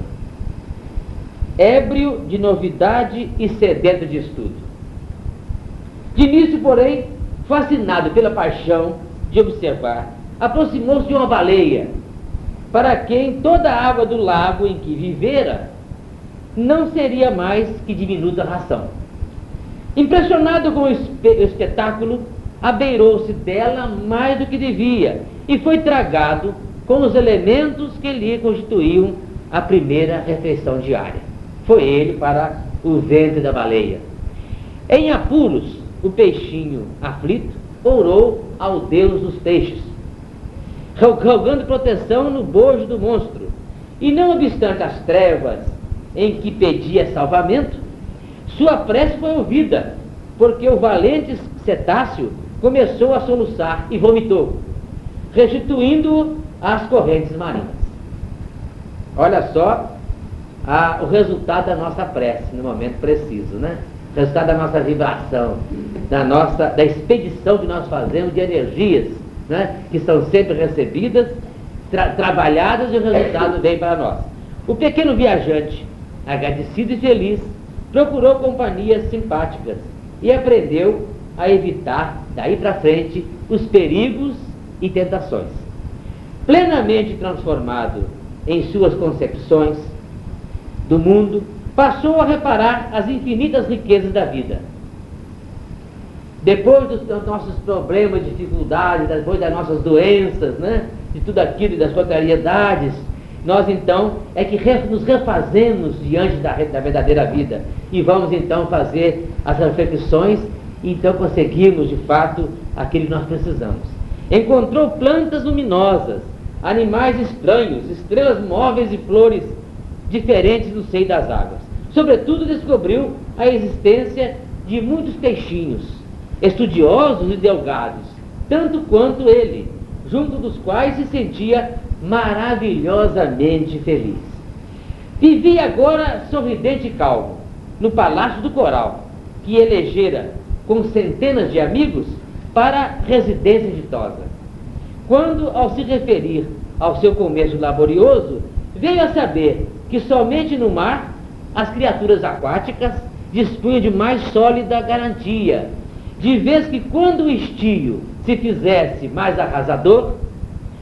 ébrio de novidade e sedento de estudo. De início, porém, fascinado pela paixão de observar, aproximou-se de uma baleia, para quem toda a água do lago em que vivera não seria mais que diminuta ração. Impressionado com o espetáculo, abeirou-se dela mais do que devia e foi tragado com os elementos que lhe constituíam a primeira refeição diária. Foi ele para o ventre da baleia. Em apuros, o peixinho aflito orou ao Deus dos peixes, rogando proteção no bojo do monstro, e não obstante as trevas em que pedia salvamento, sua prece foi ouvida, porque o valente cetáceo começou a soluçar e vomitou, restituindo-o às correntes marinhas. Olha só o resultado da nossa prece no momento preciso, né? O resultado da nossa vibração, da expedição que nós fazemos de energias, né? Que são sempre recebidas, trabalhadas e o resultado vem para nós. O pequeno viajante, agradecido e feliz, procurou companhias simpáticas e aprendeu a evitar, daí para frente, os perigos e tentações. Plenamente transformado em suas concepções do mundo, passou a reparar as infinitas riquezas da vida. Depois dos nossos problemas, dificuldades, depois das nossas doenças, né, de tudo aquilo, das contrariedades, nós então é que nos refazemos diante da verdadeira vida e vamos então fazer as reflexões e então conseguirmos de fato aquilo que nós precisamos. Encontrou plantas luminosas, animais estranhos, estrelas móveis e flores diferentes no seio das águas. Sobretudo descobriu a existência de muitos peixinhos, estudiosos e delgados, tanto quanto ele, junto dos quais se sentia maravilhosamente feliz. Vivia agora sorridente e calmo, no Palácio do Coral, que elegera com centenas de amigos para residência ditosa. Quando, ao se referir ao seu começo laborioso, veio a saber que somente no mar as criaturas aquáticas dispunham de mais sólida garantia, de vez que quando o estio se fizesse mais arrasador,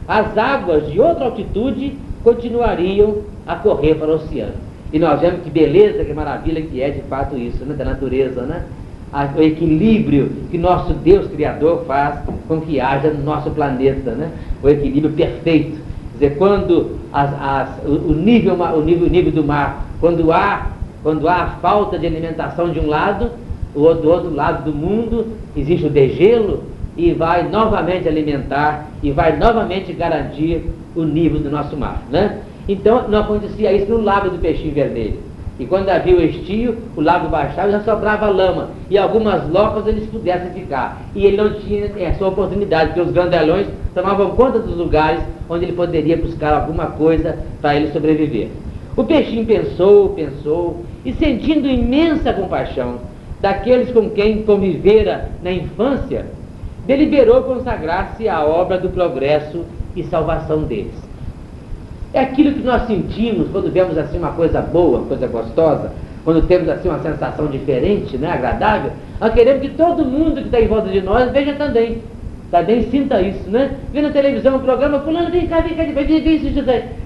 as águas de outra altitude continuariam a correr para o oceano. E nós vemos que beleza, que maravilha que é de fato isso, né, da natureza, né? O equilíbrio que nosso Deus Criador faz com que haja no nosso planeta, né? O equilíbrio perfeito. Quer dizer, quando o nível do mar, quando há a falta de alimentação de um lado, do outro lado do mundo existe o degelo e vai novamente alimentar e vai novamente garantir o nível do nosso mar, né? Então não acontecia isso no lago do Peixinho Vermelho. E quando havia o estio, o lago baixava e já sobrava lama. E algumas locas eles pudessem ficar. E ele não tinha essa oportunidade, porque os grandelões tomavam conta dos lugares onde ele poderia buscar alguma coisa para ele sobreviver. O peixinho pensou, e sentindo imensa compaixão daqueles com quem convivera na infância, deliberou consagrar-se à obra do progresso e salvação deles. É aquilo que nós sentimos quando vemos assim uma coisa boa, uma coisa gostosa, quando temos assim uma sensação diferente, né, agradável, nós queremos que todo mundo que está em volta de nós veja também sinta isso, né? Vê na televisão um programa, fulano, vem cá, vê isso,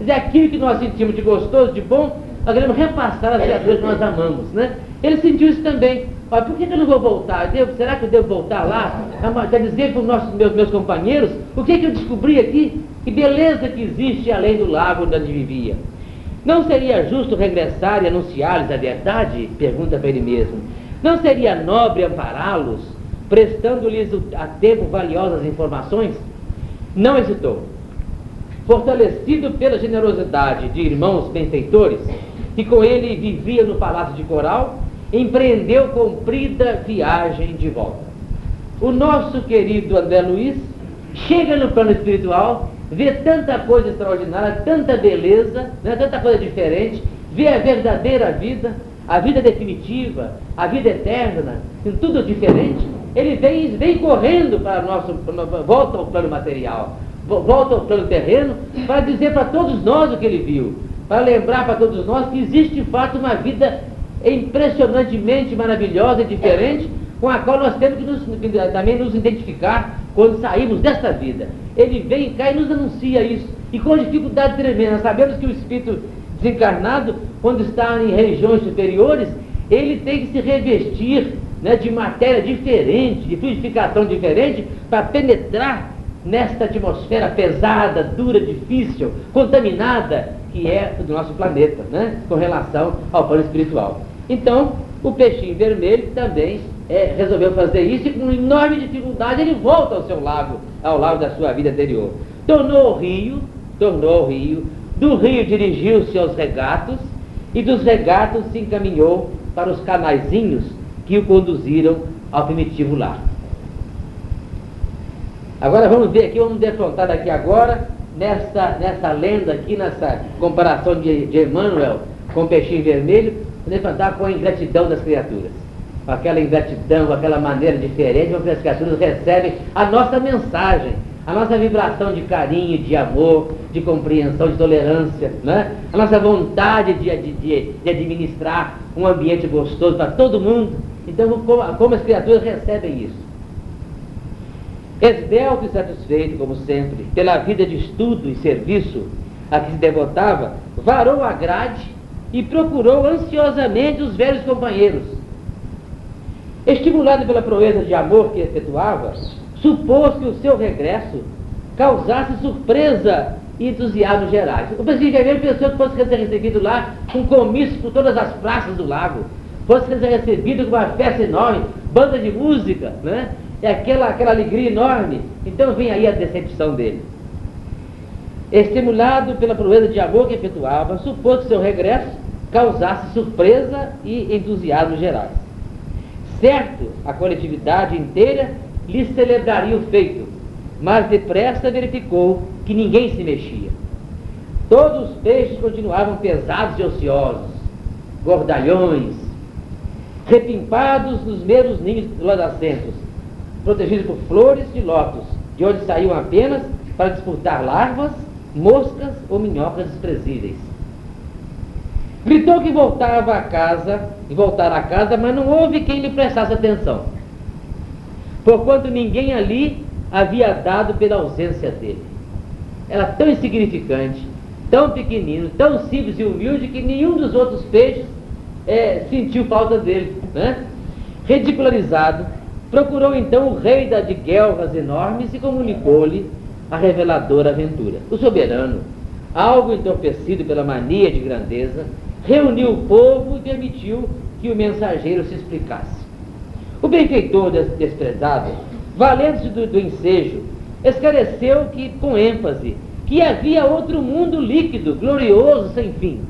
é aquilo que nós sentimos de gostoso, de bom, nós queremos repassar às criaturas que nós amamos, né? Ele sentiu isso também. Olha, por que eu não vou voltar? Será que eu devo voltar lá? Quer dizer para os meus companheiros, o que eu descobri aqui? Que beleza que existe além do lago onde ele vivia. Não seria justo regressar e anunciar-lhes a verdade? Pergunta para ele mesmo. Não seria nobre ampará-los, prestando-lhes a tempo valiosas informações? Não hesitou. Fortalecido pela generosidade de irmãos benfeitores, que com ele vivia no Palácio de Coral, empreendeu comprida viagem de volta. O nosso querido André Luiz chega no plano espiritual, vê tanta coisa extraordinária, tanta beleza, né, tanta coisa diferente, vê a verdadeira vida, a vida definitiva, a vida eterna, tudo diferente. Ele vem correndo para volta ao plano material, volta ao plano terreno, para dizer para todos nós o que ele viu, para lembrar para todos nós que existe de fato uma vida impressionantemente maravilhosa e diferente, com a qual nós temos que também nos identificar quando saímos desta vida. Ele vem cá e nos anuncia isso, e com dificuldade tremenda. Nós sabemos que o espírito desencarnado, quando está em regiões superiores, ele tem que se revestir, né, de matéria diferente, de fluidificação diferente, para penetrar nesta atmosfera pesada, dura, difícil, contaminada, que é do nosso planeta, né, com relação ao plano espiritual. Então, o peixinho vermelho também resolveu fazer isso, e com enorme dificuldade ele volta ao seu lago, ao lago da sua vida anterior. Tornou o rio, do rio dirigiu-se aos regatos, e dos regatos se encaminhou para os canaizinhos que o conduziram ao primitivo lar. Agora vamos ver aqui, vamos defrontar aqui agora, nessa lenda aqui, nessa comparação de Emmanuel com o peixinho vermelho, vamos defrontar com a ingratidão das criaturas. Aquela ingratidão, aquela maneira diferente com que as criaturas recebem a nossa mensagem, a nossa vibração de carinho, de amor, de compreensão, de tolerância, né? A nossa vontade de administrar um ambiente gostoso para todo mundo. Então, como as criaturas recebem isso? Esbelto e satisfeito, como sempre, pela vida de estudo e serviço a que se devotava, varou a grade e procurou ansiosamente os velhos companheiros. Estimulado pela proeza de amor que efetuava, supôs que o seu regresso causasse surpresa e entusiasmo gerais. O presidente Vermelho pensou que fosse ser recebido lá com comício por todas as praças do lago, fosse ser recebido com uma festa enorme, banda de música, né? E aquela alegria enorme. Então vem aí a decepção dele. Estimulado pela proeza de amor que efetuava, supôs que seu regresso causasse surpresa e entusiasmo gerais. Certo, a coletividade inteira lhe celebraria o feito, mas depressa verificou que ninguém se mexia. Todos os peixes continuavam pesados e ociosos, gordalhões, repimpados nos meros ninhos dos assentos, protegidos por flores de lótus, de onde saíam apenas para disputar larvas, moscas ou minhocas desprezíveis. Gritou que voltava a casa, mas não houve quem lhe prestasse atenção, porquanto ninguém ali havia dado pela ausência dele. Era tão insignificante, tão pequenino, tão simples e humilde, que nenhum dos outros peixes sentiu falta dele, né? Ridicularizado, procurou então o rei de guelras enormes e comunicou-lhe a reveladora aventura. O soberano, algo entorpecido pela mania de grandeza, reuniu o povo e permitiu que o mensageiro se explicasse. O benfeitor desprezado, valendo-se do ensejo, esclareceu que, com ênfase, que havia outro mundo líquido, glorioso, sem fim.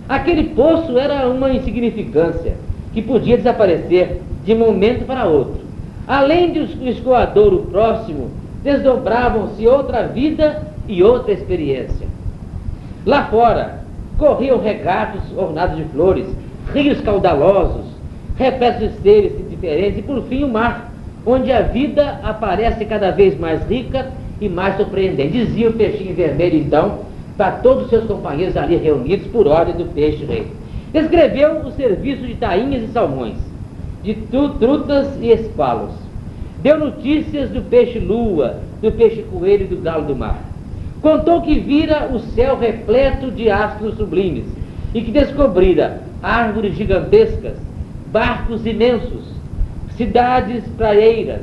Aquele poço era uma insignificância que podia desaparecer de momento para outro. Além do escoadouro próximo, desdobravam-se outra vida e outra experiência. Lá fora, corriam regatos ornados de flores, rios caudalosos, repletos de seres diferentes e, por fim, o mar, onde a vida aparece cada vez mais rica e mais surpreendente. Dizia o peixinho vermelho, então, para todos os seus companheiros ali reunidos por ordem do peixe-rei. Descreveu o serviço de tainhas e salmões, de trutas e esqualos. Deu notícias do peixe-lua, do peixe-coelho e do galo do mar. Contou que vira o céu repleto de astros sublimes e que descobrira árvores gigantescas, barcos imensos, cidades praieiras,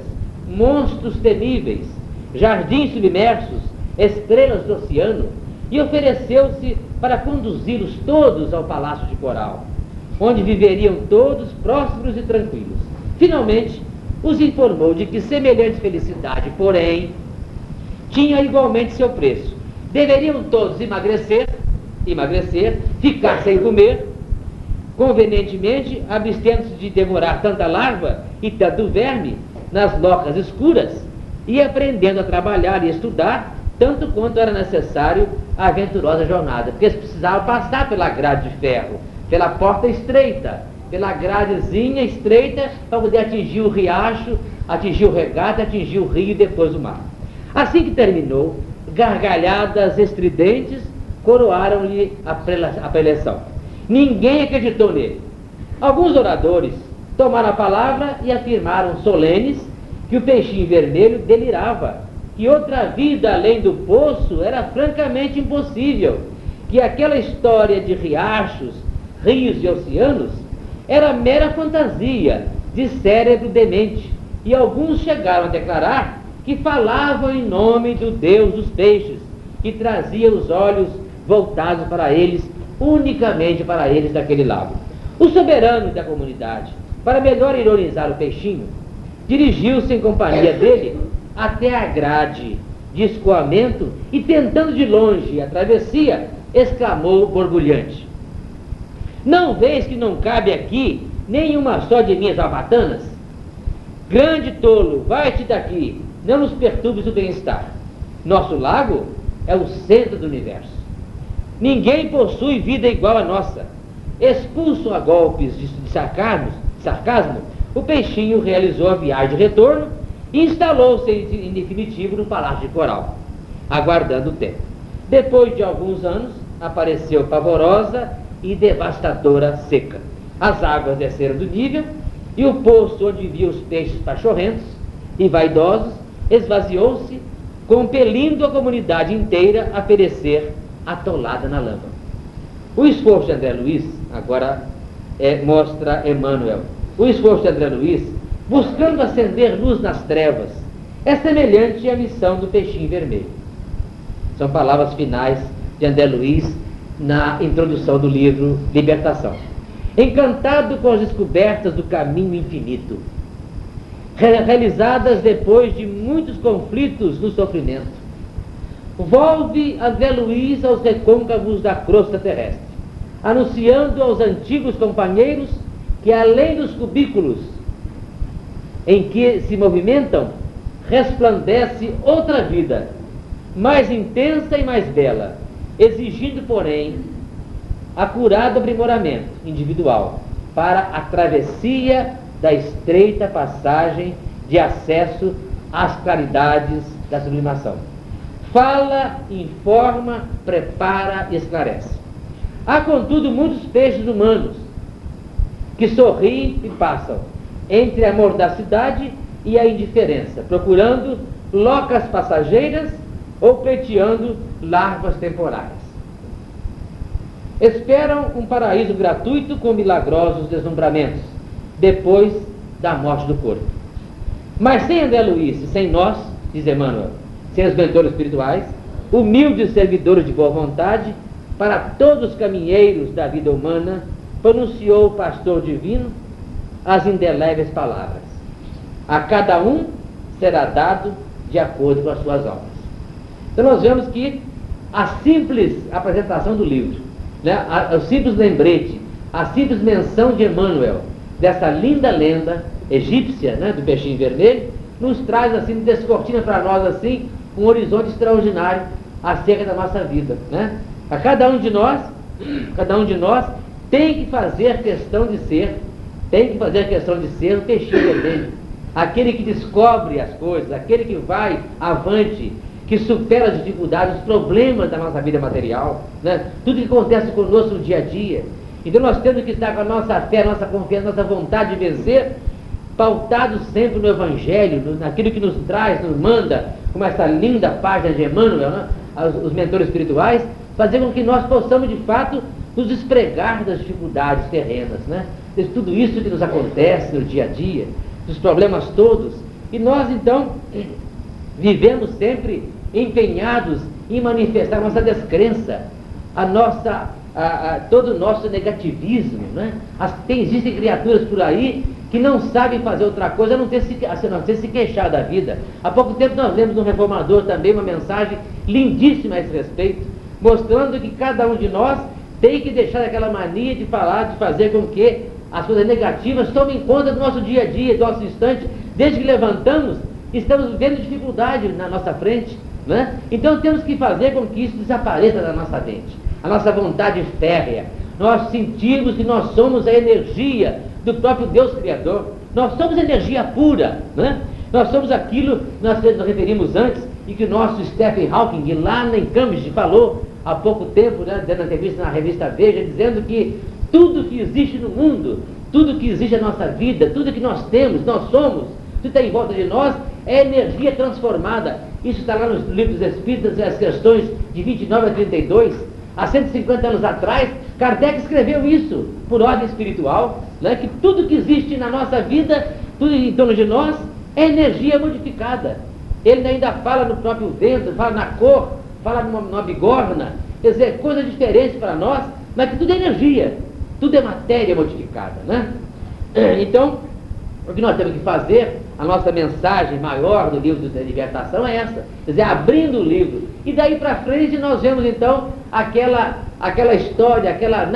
monstros temíveis, jardins submersos, estrelas do oceano, e ofereceu-se para conduzi-los todos ao palácio de coral, onde viveriam todos prósperos e tranquilos. Finalmente, os informou de que semelhante felicidade, porém, tinha igualmente seu preço. Deveriam todos emagrecer, ficar sem comer, convenientemente abstendo-se de devorar tanta larva e tanto verme nas locas escuras, e aprendendo a trabalhar e estudar tanto quanto era necessário a aventurosa jornada, porque eles precisavam passar pela grade de ferro, pela porta estreita, pela gradezinha estreita, para poder atingir o riacho, atingir o regato, atingir o rio e depois o mar. Assim que terminou, gargalhadas estridentes coroaram-lhe a preleção. Ninguém acreditou nele. Alguns oradores tomaram a palavra e afirmaram solenes que o peixinho vermelho delirava, que outra vida além do poço era francamente impossível, que aquela história de riachos, rios e oceanos era mera fantasia de cérebro demente, e alguns chegaram a declarar que falavam em nome do Deus dos peixes, que trazia os olhos voltados para eles, unicamente para eles daquele lago. O soberano da comunidade, para melhor ironizar o peixinho, dirigiu-se em companhia dele até a grade de escoamento e, tentando de longe a travessia, exclamou borbulhante: não vês que não cabe aqui nenhuma só de minhas albatanas? Grande tolo, vai-te daqui, não nos perturbes o bem-estar. Nosso lago é o centro do universo. Ninguém possui vida igual à nossa. Expulso a golpes de sarcasmo, o peixinho realizou a viagem de retorno e instalou-se em definitivo no Palácio de Coral, aguardando o tempo. Depois de alguns anos, apareceu pavorosa e devastadora seca. As águas desceram do nível e o poço onde vivia os peixes pachorrentos e vaidosos esvaziou-se, compelindo a comunidade inteira a perecer atolada na lama. O esforço de André Luiz, agora mostra Emmanuel, o esforço de André Luiz, buscando acender luz nas trevas, é semelhante à missão do peixinho vermelho. São palavras finais de André Luiz na introdução do livro Libertação. Encantado com as descobertas do caminho infinito, realizadas depois de muitos conflitos no sofrimento, volve André Luiz aos recôncavos da crosta terrestre, anunciando aos antigos companheiros que além dos cubículos em que se movimentam, resplandece outra vida, mais intensa e mais bela, exigindo, porém, acurado aprimoramento individual para a travessia da estreita passagem de acesso às claridades da sublimação. Fala, informa, prepara e esclarece. Há, contudo, muitos peixes humanos que sorriem e passam entre a mordacidade e a indiferença, procurando locas passageiras ou pleiteando larvas temporárias. Esperam um paraíso gratuito com milagrosos deslumbramentos, depois da morte do corpo. Mas sem André Luiz e sem nós, diz Emmanuel, sem os mentores espirituais, humildes servidores de boa vontade, para todos os caminheiros da vida humana, pronunciou o pastor divino as indeléveis palavras: a cada um será dado de acordo com as suas obras. Então nós vemos que a simples apresentação do livro, o simples lembrete, a simples menção de Emmanuel dessa linda lenda egípcia, do peixinho vermelho, nos traz assim, descortina para nós assim um horizonte extraordinário acerca da nossa vida, A cada um de nós tem que fazer questão de ser o peixinho vermelho, aquele que descobre as coisas, aquele que vai avante, que supera as dificuldades, os problemas da nossa vida material, tudo que acontece conosco no dia a dia. Então nós temos que estar com a nossa fé, a nossa confiança, a nossa vontade de vencer, pautados sempre no Evangelho, naquilo que nos traz, nos manda, como essa linda página de Emmanuel, os mentores espirituais, fazer com que nós possamos de fato nos despregar das dificuldades terrenas, de tudo isso que nos acontece no dia a dia, dos problemas todos, e nós então vivemos sempre empenhados em manifestar a nossa descrença, todo o nosso negativismo, existem criaturas por aí que não sabem fazer outra coisa a não ter se queixar da vida. Há pouco tempo nós lemos no Reformador também uma mensagem lindíssima a esse respeito, mostrando que cada um de nós tem que deixar aquela mania de falar, de fazer com que as coisas negativas tomem conta do nosso dia a dia, do nosso instante. Desde que levantamos, estamos vivendo dificuldade na nossa frente, Então temos que fazer com que isso desapareça da nossa mente, a nossa vontade férrea. Nós sentimos que nós somos a energia do próprio Deus Criador, nós somos energia pura, Nós somos aquilo que nós nos referimos antes e que o nosso Stephen Hawking, lá em Cambridge, falou há pouco tempo, dando entrevista na revista Veja, dizendo que tudo que existe no mundo, tudo que existe na nossa vida, tudo que nós temos, nós somos, tudo que está em volta de nós, é energia transformada. Isso está lá nos livros espíritas, as questões de 29 a 32. Há 150 anos atrás, Kardec escreveu isso, por ordem espiritual, que tudo que existe na nossa vida, tudo em torno de nós, é energia modificada. Ele ainda fala no próprio vento, fala na cor, fala numa bigorna, quer dizer, coisas diferentes para nós, mas que tudo é energia, tudo é matéria modificada, Então, o que nós temos que fazer, a nossa mensagem maior do livro da Libertação é essa, quer dizer, abrindo o livro, e daí para frente nós vemos então aquela história, aquela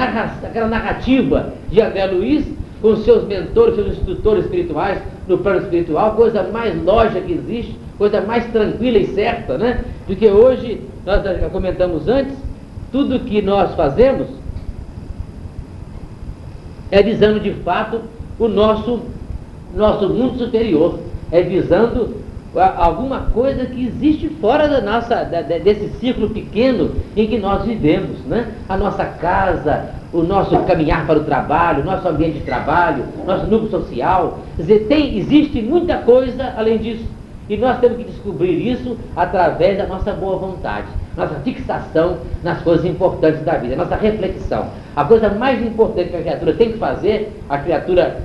narrativa de André Luiz, com seus mentores, seus instrutores espirituais no plano espiritual, coisa mais lógica que existe, coisa mais tranquila e certa, do que hoje, nós já comentamos antes, tudo que nós fazemos é visando de fato o nosso mundo superior, é visando alguma coisa que existe fora desse círculo pequeno em que nós vivemos, né? A nossa casa, o nosso caminhar para o trabalho, o nosso ambiente de trabalho, nosso núcleo social. Quer dizer, existe muita coisa além disso. E nós temos que descobrir isso através da nossa boa vontade, nossa fixação nas coisas importantes da vida, nossa reflexão. A coisa mais importante que a criatura tem que fazer, a criatura,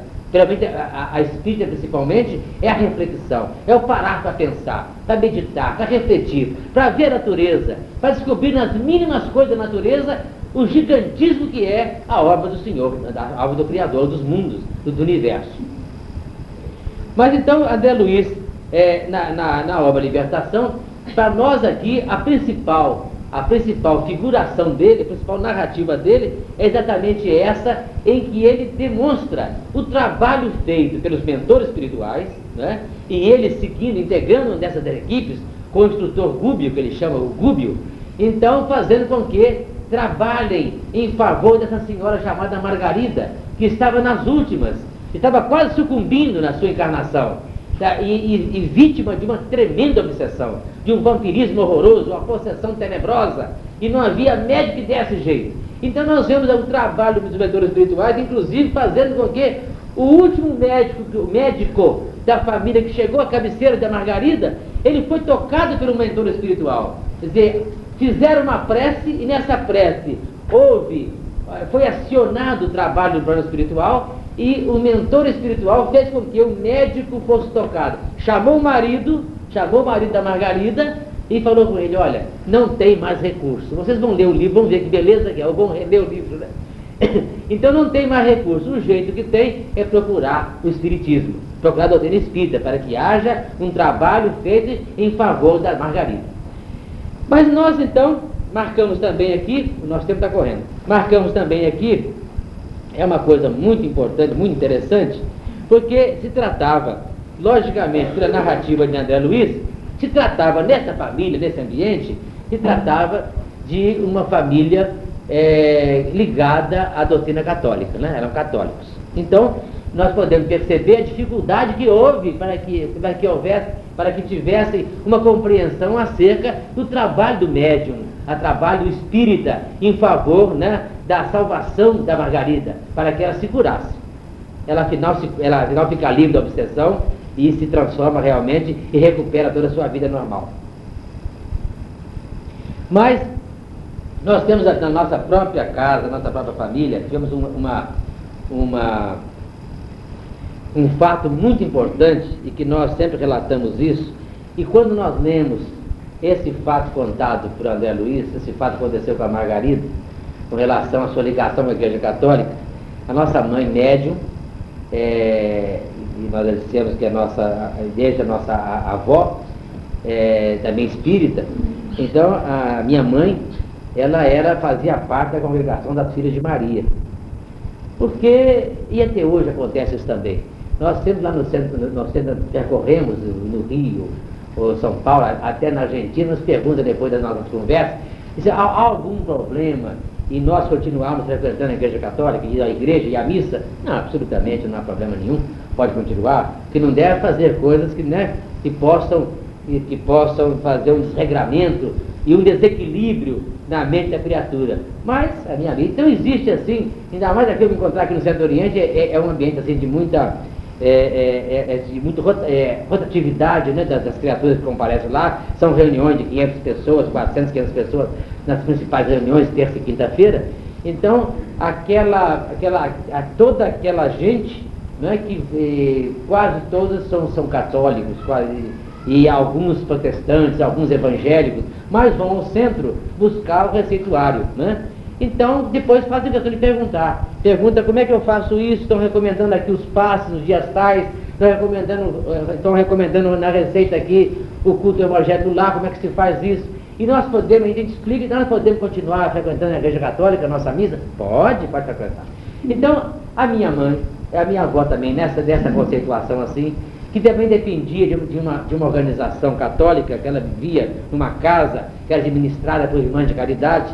a espírita principalmente, é a reflexão, é o parar para pensar, para meditar, para refletir, para ver a natureza, para descobrir nas mínimas coisas da natureza o gigantismo que é a obra do Senhor, a obra do Criador dos mundos, do universo. Mas então, André Luiz, na obra Libertação, para nós aqui, a principal figuração dele, a principal narrativa dele, é exatamente essa, em que ele demonstra o trabalho feito pelos mentores espirituais, né? E ele seguindo, integrando uma dessas equipes, com o instrutor Gúbio, que ele chama o Gúbio, então fazendo com que trabalhem em favor dessa senhora chamada Margarida, que estava nas últimas, estava quase sucumbindo na sua encarnação, e vítima de uma tremenda obsessão, de um vampirismo horroroso, uma possessão tenebrosa, e não havia médico que desse jeito. Então nós vemos o trabalho dos mentores espirituais, inclusive fazendo com que o último médico da família que chegou à cabeceira da Margarida, ele foi tocado pelo mentor espiritual. Quer dizer, fizeram uma prece, e nessa prece foi acionado o trabalho do plano espiritual, e o mentor espiritual fez com que o médico fosse tocado. Chamou o marido da Margarida e falou com ele: olha, não tem mais recurso. Vocês vão ler o livro, vão ver que beleza que é, vão ler o livro, né? Então não tem mais recurso. O jeito que tem é procurar o espiritismo, procurar a doutrina espírita, para que haja um trabalho feito em favor da Margarida. Mas nós então marcamos também aqui, o nosso tempo está correndo, marcamos também aqui, é uma coisa muito importante, muito interessante, porque se tratava, logicamente, pela narrativa de André Luiz, se tratava nessa família, nesse ambiente, se tratava de uma família ligada à doutrina católica, né? Eram católicos. Então, nós podemos perceber a dificuldade que houve para que tivessem uma compreensão acerca do trabalho do médium, a trabalho espírita em favor, né, da salvação da Margarida, para que ela se curasse. Ela afinal fica livre da obsessão e se transforma realmente e recupera toda a sua vida normal. Mas nós temos na nossa própria casa, na nossa própria família, tivemos um fato muito importante, e que nós sempre relatamos isso, e quando nós lemos esse fato contado por André Luiz, esse fato aconteceu com a Margarida, com relação à sua ligação com a Igreja Católica, a nossa mãe médium, e nós dissemos que desde a nossa avó, também espírita, então a minha mãe, ela fazia parte da congregação das Filhas de Maria, porque, e até hoje acontece isso também, nós sempre lá no centro, nós sempre percorremos no Rio, ou São Paulo, até na Argentina, nos perguntam depois das nossas conversas, se há algum problema e nós continuarmos frequentando a Igreja Católica, e a igreja e a missa? Não, absolutamente não há problema nenhum, pode continuar, que não deve fazer coisas que possam fazer um desregramento e um desequilíbrio na mente da criatura. Mas a minha vida, então existe assim, ainda mais aqui eu me encontrar aqui no Centro do Oriente, é um ambiente assim de muita rotatividade, né, das criaturas que comparecem lá. São reuniões de 500 pessoas, 400, 500 pessoas nas principais reuniões, terça e quinta-feira. Então toda aquela gente, né, que quase todas são católicos, e alguns protestantes, alguns evangélicos, mas vão ao centro buscar o receituário, né? Então, depois fazem questão de pergunta como é que eu faço isso, estão recomendando aqui os passos, os dias tais, estão recomendando na receita aqui o culto evangélico lá, como é que se faz isso, e nós podemos, a gente explica, nós podemos continuar frequentando a Igreja Católica, a nossa missa? Pode frequentar. Então, a minha mãe, a minha avó também, dessa conceituação assim, que também dependia de uma organização católica, que ela vivia numa casa que era administrada por irmãs de caridade,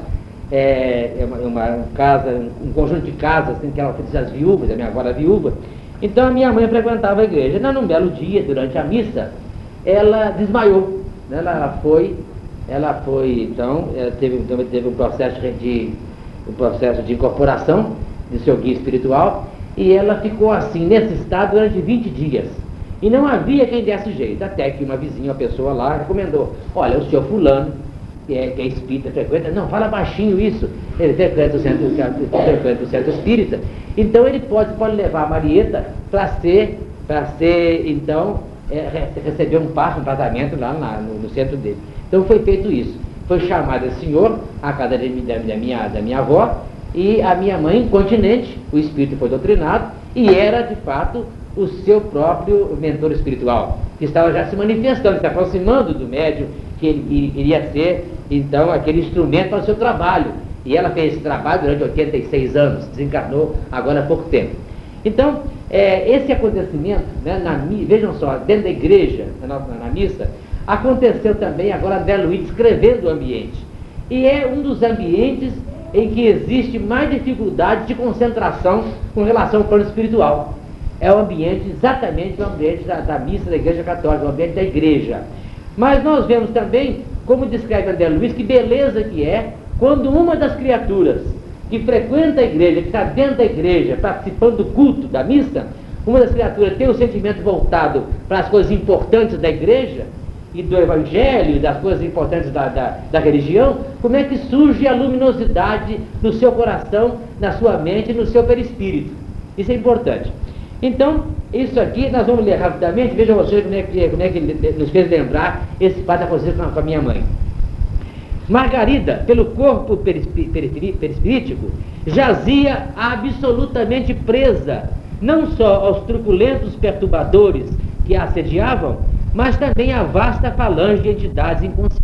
uma casa, um conjunto de casas que ela oferecia às viúvas, a minha avó era viúva. Então a minha mãe frequentava a igreja. Num belo dia, durante a missa, ela desmaiou, né? Ela foi, então, ela teve um processo de incorporação de seu guia espiritual, e ela ficou assim, nesse estado, durante 20 dias. E não havia quem desse jeito, até que uma vizinha, uma pessoa lá, recomendou: olha, o senhor fulano, que é espírita, frequenta, não, fala baixinho isso, ele frequenta o centro espírita, então ele pode levar a Marieta para ser, então, receber um tratamento lá no centro dele. Então foi feito isso. Foi chamado esse senhor à casa da minha avó, e a minha mãe, incontinente, o espírito foi doutrinado, e era de fato o seu próprio mentor espiritual, que estava já se manifestando, se aproximando do médium, que ele iria ser então aquele instrumento para o seu trabalho. E ela fez esse trabalho durante 86 anos, desencarnou agora há pouco tempo. Então, esse acontecimento, né, vejam só, dentro da igreja, na missa, aconteceu também agora André Luiz descrevendo o ambiente. E é um dos ambientes em que existe mais dificuldade de concentração com relação ao plano espiritual. É o ambiente, exatamente o ambiente da missa da Igreja Católica, o ambiente da igreja. Mas nós vemos também, como descreve André Luiz, que beleza que é quando uma das criaturas que frequenta a igreja, que está dentro da igreja, participando do culto, da missa, uma das criaturas tem o sentimento voltado para as coisas importantes da igreja, e do evangelho, das coisas importantes da religião, como é que surge a luminosidade no seu coração, na sua mente e no seu perispírito. Isso é importante. Então, isso aqui nós vamos ler rapidamente. Vejam vocês como é que ele nos fez lembrar esse fato que aconteceu com a minha mãe. Margarida, pelo corpo perispirítico, jazia absolutamente presa, não só aos truculentos perturbadores que a assediavam, mas também à vasta falange de entidades inconscientes